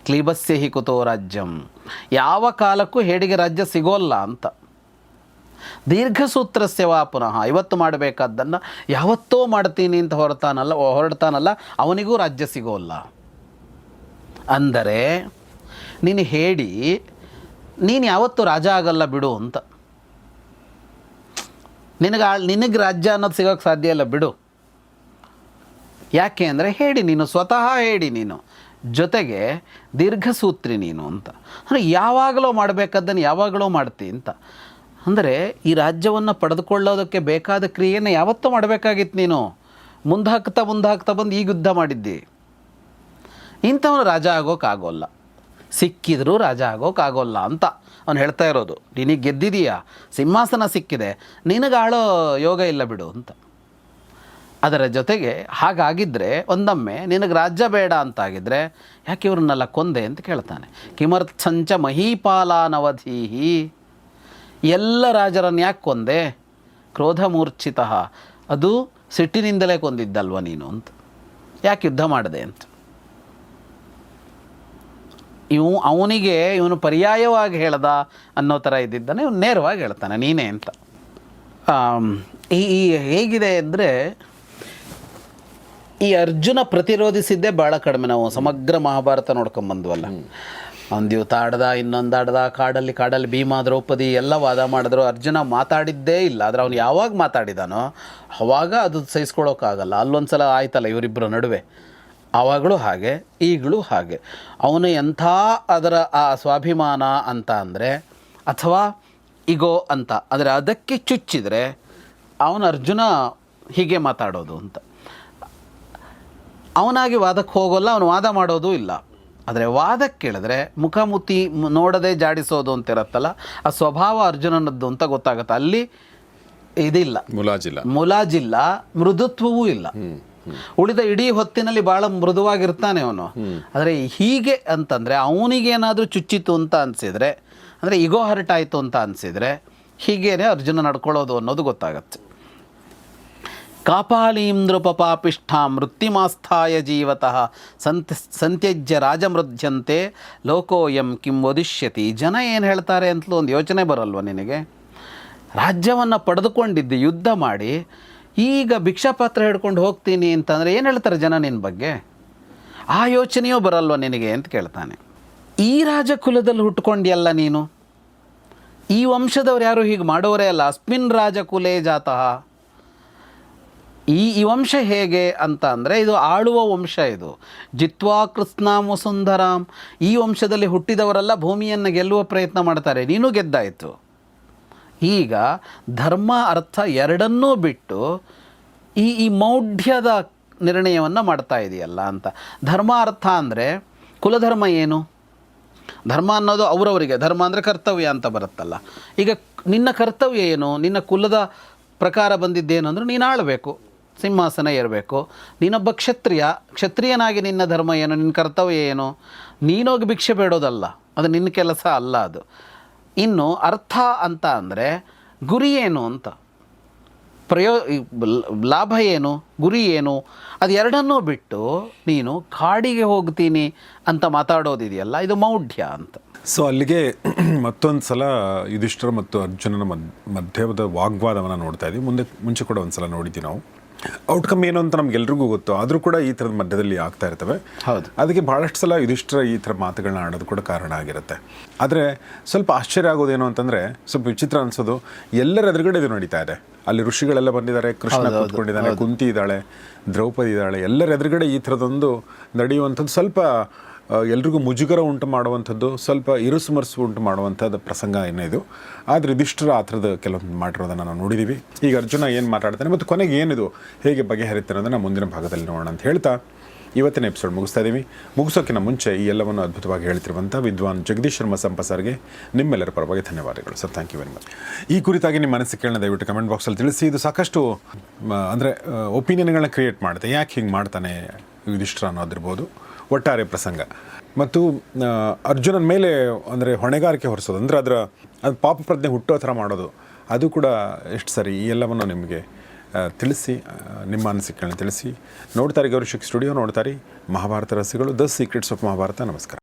ಕ್ಲೀಬಸ್ಯ ಹಿ ಕುತೋ ರಾಜ್ಯಂ, ಯಾವ ಕಾಲಕ್ಕೂ ಹೇಡಿಗೆ ರಾಜ್ಯ ಸಿಗೋಲ್ಲ ಅಂತ. ದೀರ್ಘಸೂತ್ರಸ್ಯ ವಾ ಪುನಃ, ಇವತ್ತು ಮಾಡಬೇಕಾದ್ದನ್ನು ಯಾವತ್ತೋ ಮಾಡ್ತೀನಿ ಅಂತ ಹೊರಡ್ತಾನಲ್ಲ ಅವನಿಗೂ ರಾಜ್ಯ ಸಿಗೋಲ್ಲ. ಅಂದರೆ ನೀನು ಹೇಳಿ, ನೀನು ಯಾವತ್ತೂ ರಾಜ ಆಗಲ್ಲ ಬಿಡು ಅಂತ. ನಿನಗೆ ರಾಜ್ಯ ಅನ್ನೋದು ಸಿಗೋಕ್ಕೆ ಸಾಧ್ಯ ಇಲ್ಲ ಬಿಡು. ಯಾಕೆ ಅಂದರೆ ನೀನು ಸ್ವತಃ ನೀನು, ಜೊತೆಗೆ ದೀರ್ಘಸೂತ್ರಿ ನೀನು ಅಂತ. ಅಂದರೆ ಯಾವಾಗಲೂ ಮಾಡಬೇಕಾದ್ದನ್ನು ಯಾವಾಗಲೂ ಮಾಡ್ತಿ ಅಂತ. ಅಂದರೆ ಈ ರಾಜ್ಯವನ್ನು ಪಡೆದುಕೊಳ್ಳೋದಕ್ಕೆ ಬೇಕಾದ ಕ್ರಿಯೆಯನ್ನು ಯಾವತ್ತೂ ಮಾಡಬೇಕಾಗಿತ್ತು ನೀನು. ಮುಂದೆ ಹಾಕ್ತಾ ಬಂದು ಈಗ ಯುದ್ಧ ಮಾಡಿದ್ದಿ. ಇಂಥವನು ರಾಜ ಆಗೋಕ್ಕಾಗೋಲ್ಲ, ಸಿಕ್ಕಿದರೂ ರಾಜ ಆಗೋಕ್ಕಾಗೋಲ್ಲ ಅಂತ ಅವನು ಹೇಳ್ತಾ ಇರೋದು. ನಿನಗೆ ಗೆದ್ದಿದೀಯಾ, ಸಿಂಹಾಸನ ಸಿಕ್ಕಿದೆ, ನಿನಗಾಳೋ ಯೋಗ ಇಲ್ಲ ಬಿಡು ಅಂತ. ಅದರ ಜೊತೆಗೆ ಹಾಗಾಗಿದ್ದರೆ ಒಂದೊಮ್ಮೆ ನಿನಗೆ ರಾಜ್ಯ ಬೇಡ ಅಂತಾಗಿದ್ದರೆ ಯಾಕೆ ಇವ್ರನ್ನೆಲ್ಲ ಕೊಂದೆ ಅಂತ ಕೇಳ್ತಾನೆ. ಕಿಮರ್ಥಂಚ ಮಹೀಪಾಲಾನವಧೀಹಿ, ಎಲ್ಲ ರಾಜರನ್ನು ಯಾಕೆ ಕೊಂದೆ? ಕ್ರೋಧ ಮೂರ್ಛಿತಃ, ಅದು ಸಿಟ್ಟಿನಿಂದಲೇ ಕೊಂದಿದ್ದಲ್ವ ನೀನು ಅಂತ. ಯಾಕೆ ಯುದ್ಧ ಮಾಡಿದೆ ಅಂತ. ಇವನು ಪರ್ಯಾಯವಾಗಿ ಹೇಳ್ದ ಅನ್ನೋ ಥರ ಇದ್ದಿದ್ದಾನೆ. ಇವನು ನೇರವಾಗಿ ಹೇಳ್ತಾನೆ ನೀನೇ ಅಂತ. ಈ ಹೇಗಿದೆ ಅಂದರೆ, ಈ ಅರ್ಜುನ ಪ್ರತಿರೋಧಿಸಿದ್ದೇ ಭಾಳ ಕಡಿಮೆ. ನಾವು ಸಮಗ್ರ ಮಹಾಭಾರತ ನೋಡ್ಕೊಂಬಂದ್ವಲ್ಲ, ಒಂದು ಯುದ್ಧ ಆಡ್ದ, ಇನ್ನೊಂದು ಆಡ್ದ, ಕಾಡಲ್ಲಿ ಭೀಮ ದ್ರೌಪದಿ ಎಲ್ಲ ವಾದ ಮಾಡಿದ್ರು. ಅರ್ಜುನ ಮಾತಾಡಿದ್ದೇ ಇಲ್ಲ. ಆದರೆ ಅವನು ಯಾವಾಗ ಮಾತಾಡಿದಾನೋ ಅವಾಗ ಅದು ಸಹಿಸ್ಕೊಳ್ಳೋಕ್ಕಾಗಲ್ಲ. ಅಲ್ಲೊಂದು ಸಲ ಆಯ್ತಲ್ಲ ಇವರಿಬ್ಬರ ನಡುವೆ, ಆವಾಗಲೂ ಹಾಗೆ ಈಗಲೂ ಹಾಗೆ. ಅವನು ಎಂಥ ಅದರ ಆ ಸ್ವಾಭಿಮಾನ ಅಂತ ಅಂದರೆ, ಅಥವಾ ಇಗೋ ಅಂತ, ಆದರೆ ಅದಕ್ಕೆ ಚುಚ್ಚಿದರೆ ಅವನು ಅರ್ಜುನ ಹೀಗೆ ಮಾತಾಡೋದು ಅಂತ. ಅವನಾಗಿ ವಾದಕ್ಕೆ ಹೋಗೋಲ್ಲ, ಅವನು ವಾದ ಮಾಡೋದು ಇಲ್ಲ. ಆದರೆ ವಾದಕ್ಕೆ ಕೇಳಿದ್ರೆ ಮುಖಾಮುಖಿ ನೋಡದೆ ಜಾಡಿಸೋದು ಅಂತಿರತ್ತಲ್ಲ, ಆ ಸ್ವಭಾವ ಅರ್ಜುನನದ್ದು ಅಂತ ಗೊತ್ತಾಗುತ್ತೆ. ಅಲ್ಲಿ ಇದಿಲ್ಲ, ಮುಲಾಜಿಲ್ಲ, ಮೃದುತ್ವವೂ ಇಲ್ಲ. ಉಳಿದ ಇಡೀ ಹೊತ್ತಿನಲ್ಲಿ ಭಾಳ ಮೃದುವಾಗಿರ್ತಾನೆ ಅವನು. ಆದರೆ ಹೀಗೆ ಅಂತಂದರೆ ಅವನಿಗೇನಾದರೂ ಚುಚ್ಚಿತು ಅಂತ ಅನಿಸಿದರೆ, ಅಂದರೆ ಇಗೋ ಹರ್ಟ್ ಆಯಿತು ಅಂತ ಅನಿಸಿದರೆ ಹೀಗೇನೆ ಅರ್ಜುನ ನಡ್ಕೊಳ್ಳೋದು ಅನ್ನೋದು ಗೊತ್ತಾಗತ್ತೆ. ಕಾಪಾಲೀಂ ನೃಪಪಾಪಿಷ್ಠಾಂ ವೃತ್ತಿಮಾಸ್ಥಾಯ ಜೀವತಃ ಸಂತ್ಯಜ್ಯ ರಾಜಮೃಧ್ಯಂತೆ ಲೋಕೋಯಂ ಕಿಂ ವದಿಷ್ಯತಿ. ಜನ ಏನು ಹೇಳ್ತಾರೆ ಅಂತಲೂ ಒಂದು ಯೋಚನೆ ಬರಲ್ವ ನಿನಗೆ? ರಾಜ್ಯವನ್ನು ಪಡೆದುಕೊಂಡಿದ್ದು ಯುದ್ಧ ಮಾಡಿ, ಈಗ ಭಿಕ್ಷಾಪಾತ್ರ ಹಿಡ್ಕೊಂಡು ಹೋಗ್ತೀನಿ ಅಂತಂದರೆ ಏನು ಹೇಳ್ತಾರೆ ಜನ ನಿನ್ನ ಬಗ್ಗೆ? ಆ ಯೋಚನೆಯೂ ಬರಲ್ವ ನಿನಗೆ ಅಂತ ಕೇಳ್ತಾನೆ. ಈ ರಾಜಕುಲದಲ್ಲಿ ಹುಟ್ಕೊಂಡಿಯಲ್ಲ ನೀನು, ಈ ವಂಶದವ್ರು ಯಾರು ಹೀಗೆ ಮಾಡೋರೇ ಅಲ್ಲ. ಅಸ್ಮಿನ್ ರಾಜಕುಲೇ ಜಾತಃ. ಈ ವಂಶ ಹೇಗೆ ಅಂತ ಅಂದರೆ, ಇದು ಆಳುವ ವಂಶ. ಇದು ಜಿತ್ವಾ ಕೃತ್ಸ್ನಾಂ ವಸುಂಧರಾಂ. ಈ ವಂಶದಲ್ಲಿ ಹುಟ್ಟಿದವರೆಲ್ಲ ಭೂಮಿಯನ್ನು ಗೆಲ್ಲುವ ಪ್ರಯತ್ನ ಮಾಡ್ತಾರೆ. ನೀನು ಗೆದ್ದಾಯಿತು. ಈಗ ಧರ್ಮ ಅರ್ಥ ಎರಡನ್ನೂ ಬಿಟ್ಟು ಈ ಮೌಢ್ಯದ ನಿರ್ಣಯವನ್ನು ಮಾಡ್ತಾ ಇದೆಯಲ್ಲ ಅಂತ. ಧರ್ಮ ಅರ್ಥ ಅಂದರೆ ಕುಲಧರ್ಮ ಏನು? ಧರ್ಮ ಅನ್ನೋದು ಅವರವರಿಗೆ, ಧರ್ಮ ಅಂದರೆ ಕರ್ತವ್ಯ ಅಂತ ಬರುತ್ತಲ್ಲ. ಈಗ ನಿನ್ನ ಕರ್ತವ್ಯ ಏನು? ನಿನ್ನ ಕುಲದ ಪ್ರಕಾರ ಬಂದಿದ್ದೇನು ಅಂದರೆ ನೀನು ಆಳಬೇಕು. ಸಿಂಹಾಸನ ಏರಬೇಕು. ನೀನೊಬ್ಬ ಕ್ಷತ್ರಿಯನಾಗಿ ನಿನ್ನ ಧರ್ಮ ಏನು, ನಿನ್ನ ಕರ್ತವ್ಯ ಏನು, ನೀನೋಗಿ ಭಿಕ್ಷೆ ಬೇಡೋದಲ್ಲ, ಅದು ನಿನ್ನ ಕೆಲಸ ಅಲ್ಲ ಅದು. ಇನ್ನು ಅರ್ಥ ಅಂತ ಅಂದರೆ ಗುರಿ ಏನು ಅಂತ, ಲಾಭ ಏನು, ಗುರಿ ಏನು, ಅದು ಎರಡನ್ನೂ ಬಿಟ್ಟು ನೀನು ಕಾಡಿಗೆ ಹೋಗ್ತೀನಿ ಅಂತ ಮಾತಾಡೋದಿದೆಯಲ್ಲ, ಇದು ಮೌಢ್ಯ ಅಂತ. ಸೊ ಅಲ್ಲಿಗೆ ಮತ್ತೊಂದು ಸಲ ಯುಧಿಷ್ಠಿರ ಮತ್ತು ಅರ್ಜುನನ ಮಧ್ಯದ ವಾಗ್ವಾದವನ್ನು ನೋಡ್ತಾ ಇದ್ದೀವಿ. ಮುಂಚೆ ಕೂಡ ಒಂದು ಸಲ ನೋಡಿದ್ದೀವಿ ನಾವು. ಔಟ್ಕಮ್ ಏನು ಅಂತ ನಮ್ಗೆಲ್ರಿಗೂ ಗೊತ್ತು, ಆದರೂ ಕೂಡ ಈ ಥರದ ಮಧ್ಯದಲ್ಲಿ ಆಗ್ತಾ ಇರ್ತವೆ. ಹೌದು, ಅದಕ್ಕೆ ಭಾಳಷ್ಟು ಸಲ ಯುಧಿಷ್ಠಿರ ಈ ಥರ ಮಾತುಗಳನ್ನ ಆಡೋದು ಕೂಡ ಕಾರಣ ಆಗಿರುತ್ತೆ. ಆದರೆ ಸ್ವಲ್ಪ ಆಶ್ಚರ್ಯ ಆಗೋದೇನು ಅಂತಂದರೆ, ಸ್ವಲ್ಪ ವಿಚಿತ್ರ ಅನಿಸೋದು, ಎಲ್ಲರ ಎದುರುಗಡೆ ಇದು ನಡೀತಾ ಇದೆ. ಅಲ್ಲಿ ಋಷಿಗಳೆಲ್ಲ ಬಂದಿದ್ದಾರೆ, ಕೃಷ್ಣ ಕೂತ್ಕೊಂಡಿದ್ದಾನೆ, ಕುಂತಿ ಇದ್ದಾಳೆ, ದ್ರೌಪದಿ ಇದ್ದಾಳೆ, ಎಲ್ಲರ ಎದುರುಗಡೆ ಈ ಥರದೊಂದು ನಡೆಯುವಂಥದ್ದು ಸ್ವಲ್ಪ ಎಲ್ರಿಗೂ ಮುಜುಗರ ಉಂಟು ಮಾಡುವಂಥದ್ದು, ಸ್ವಲ್ಪ ಇರುಸುಮರುಸು ಉಂಟು ಮಾಡುವಂಥದ್ದು ಪ್ರಸಂಗ ಏನಿದು. ಆದರೆ ಯುಧಿಷ್ಠಿರ ಆ ಥರದ ಕೆಲವೊಂದು ಮಾಡಿರೋದನ್ನು ನಾವು ನೋಡಿದ್ದೀವಿ. ಈಗ ಅರ್ಜುನ ಏನು ಮಾತಾಡ್ತಾನೆ ಮತ್ತು ಕೊನೆಗೆ ಏನಿದು ಹೇಗೆ ಬಗೆಹರಿತಾನೆ ಅನ್ನೋದನ್ನು ಮುಂದಿನ ಭಾಗದಲ್ಲಿ ನೋಡೋಣ ಅಂತ ಹೇಳ್ತಾ ಇವತ್ತಿನ ಎಪಿಸೋಡ್ ಮುಗಿಸ್ತಾ ಇದ್ದೀವಿ. ಮುಗಿಸೋಕ್ಕಿಂತ ಮುಂಚೆ ಈ ಎಲ್ಲವನ್ನು ಅದ್ಭುತವಾಗಿ ಹೇಳ್ತಿರುವಂಥ ವಿದ್ವಾನ್ ಜಗದೀಶ್ ಶರ್ಮಾ ಸಂಪಸರ್ಗೆ ನಿಮ್ಮೆಲ್ಲರ ಪರವಾಗಿ ಧನ್ಯವಾದಗಳು sir. Thank you very much. ಈ ಕುರಿತಾಗಿ ನಿಮ್ಮ ಅನಿಸಿಕೆಗಳನ್ನ ದಯವಿಟ್ಟು ಕಮೆಂಟ್ ಬಾಕ್ಸಲ್ಲಿ ತಿಳಿಸಿ. ಇದು ಸಾಕಷ್ಟು ಅಂದರೆ ಒಪಿನಿಯನ್ಗಳನ್ನ ಕ್ರಿಯೇಟ್ ಮಾಡುತ್ತೆ. ಯಾಕೆ ಹಿಂಗೆ ಮಾಡ್ತಾನೆ ಯುಧಿಷ್ಠಿರ ಅನ್ನೋದಿರ್ಬೋದು, ಒಟ್ಟಾರೆ ಪ್ರಸಂಗ ಮತ್ತು ಅರ್ಜುನನ ಮೇಲೆ ಅಂದರೆ ಹೊಣೆಗಾರಿಕೆ ಹೊರಿಸೋದು, ಅಂದರೆ ಅದು ಪಾಪ ಪ್ರಜ್ಞೆ ಹುಟ್ಟೋ ಥರ ಮಾಡೋದು, ಅದು ಕೂಡ ಎಷ್ಟು ಸರಿ, ಈ ಎಲ್ಲವನ್ನು ನಿಮಗೆ ತಿಳಿಸಿ, ನಿಮ್ಮ ಅನಿಸಿಕೆಗಳನ್ನ ತಿಳಿಸಿ. ನೋಡ್ತಾರೆ ಗೌರಿ ಶಕ್ಕಿ ಸ್ಟುಡಿಯೋ, ನೋಡ್ತಾರೆ ಮಹಾಭಾರತ ರಹಸ್ಯಗಳು, ದ ಸೀಕ್ರೆಟ್ಸ್ ಆಫ್ ಮಹಾಭಾರತ. ನಮಸ್ಕಾರ.